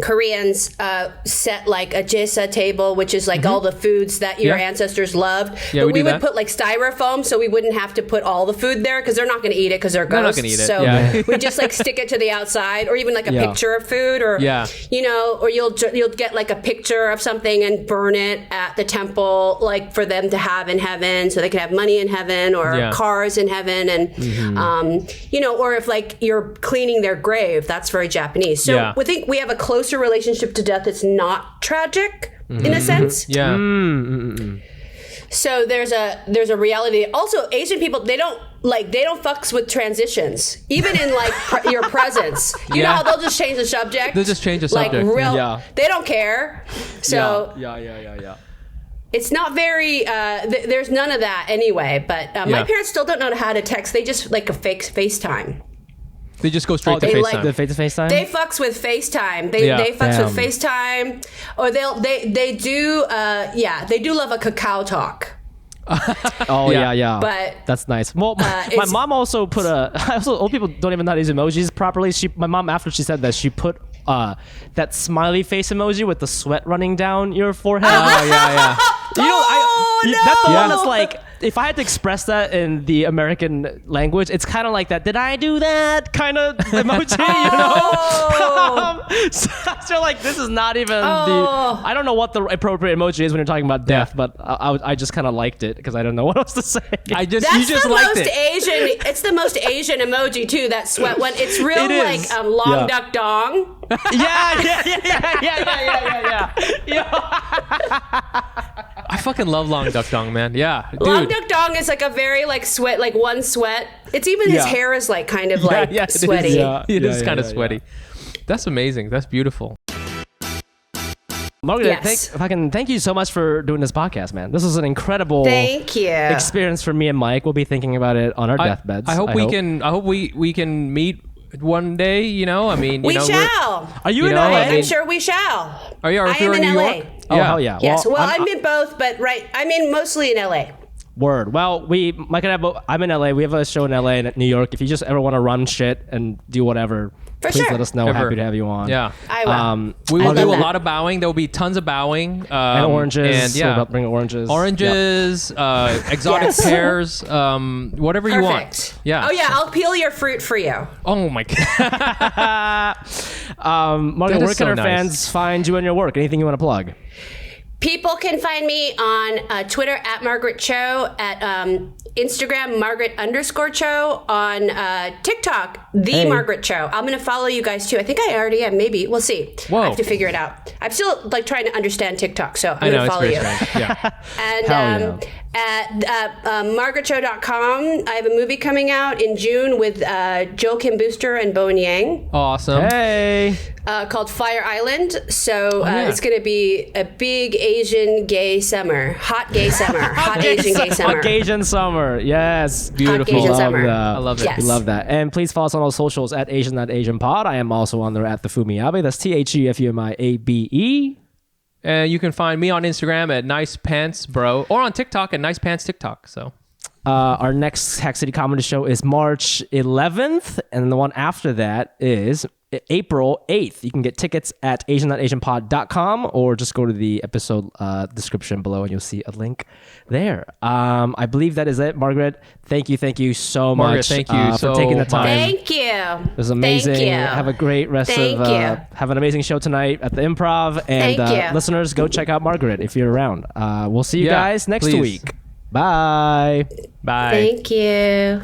Koreans set like a jesa table, which is like all the foods that your ancestors loved. But we would put like styrofoam so we wouldn't have to put all the food there because they're not going to eat it because they're ghosts. Not gonna eat it. So we just like stick it to the outside, or even like a picture of food, or or you'll get like a picture of something and burn it at the temple, like for them to have in heaven, so they can have money in heaven or cars in heaven, and or if like you're cleaning their grave, that's very Japanese. So we think we have a closer relationship to death that's not tragic in a sense. So there's a reality. Also, Asian people, they don't fucks with transitions, even in like your presence. You know how they'll just change the subject. They'll just change the subject. They don't care. So it's not very. There's none of that anyway. But my parents still don't know how to text. They just like a fake FaceTime. They just go straight to FaceTime. The FaceTime? They fucks with FaceTime. They fucks with FaceTime, or they do love a Kakao Talk. But that's nice. Well, my mom also put old people don't even know how to use emojis properly. My mom, after she said that, she put that smiley face emoji with the sweat running down your forehead. That's the one that's like, if I had to express that in the American language, it's kind of like that. Did I do that kind of emoji? So like, this is not even I don't know what the appropriate emoji is when you're talking about death, but I just kind of liked it because I don't know what else to say. It's the most Asian emoji too. That sweat one. It's real like long duck dong. I fucking love long duck dong, man. Yeah, dude. Long duck dong is like a very like sweat, like one sweat. It's even his hair is like kind of like sweaty. It is kind of sweaty. That's amazing. That's beautiful. Margaret, thank you so much for doing this podcast, man. This was an incredible experience for me and Mike. We'll be thinking about it on our deathbeds. I hope we can meet one day. We shall. Are you in LA? I'm sure we shall. Are you? I am in New LA. York? Oh, hell yeah. Yes. Well, I'm in both, but I'm in mostly in LA. Word. Well, Mike and I'm in LA. We have a show in LA and New York. If you just ever want to run shit and do whatever, please let us know. Happy to have you on. Yeah. I will. We will do a lot of bowing. There will be tons of bowing. And oranges. And we'll bring oranges. Oranges, exotic pears, whatever you want. Yeah. Oh, yeah. I'll peel your fruit for you. Oh, my God. Margaret, where can our fans find you and your work? Anything you want to plug? People can find me on Twitter at Margaret Cho, at Instagram Margaret_Cho, on TikTok Margaret Cho. I'm going to follow you guys too. I think I already am. Maybe we'll see. Whoa. I have to figure it out. I'm still like trying to understand TikTok, so I'm going to follow you. Yeah. At margaretcho.com. I have a movie coming out in June with Joel Kim Booster and Bowen Yang. Awesome. Hey. Called Fire Island. So it's going to be a big Asian gay summer. Hot gay summer. Hot Asian gay summer. Hot Asian summer. Yes. Beautiful. Hot Asian summer. I love it. Yes. We love that. And please follow us on all socials at Asian.AsianPod. I am also on there at the Fumiabe. That's TheFumiabe. And you can find me on Instagram at Nice Pants Bro, or on TikTok at Nice Pants TikTok. So our next Hack City Comedy Show is March 11th, and the one after that is April 8th. You can get tickets at Asian.AsianPod.com, or just go to the episode description below and you'll see a link there. I believe that is it. Margaret, thank you so much. Thank you for taking the time. Thank you. It was amazing. Thank you. Have a great rest Thank of you. have an amazing show tonight at the Improv. And Thank you. Listeners, go check out Margaret if you're around. We'll see you guys next please. week. Bye. Bye. Thank you.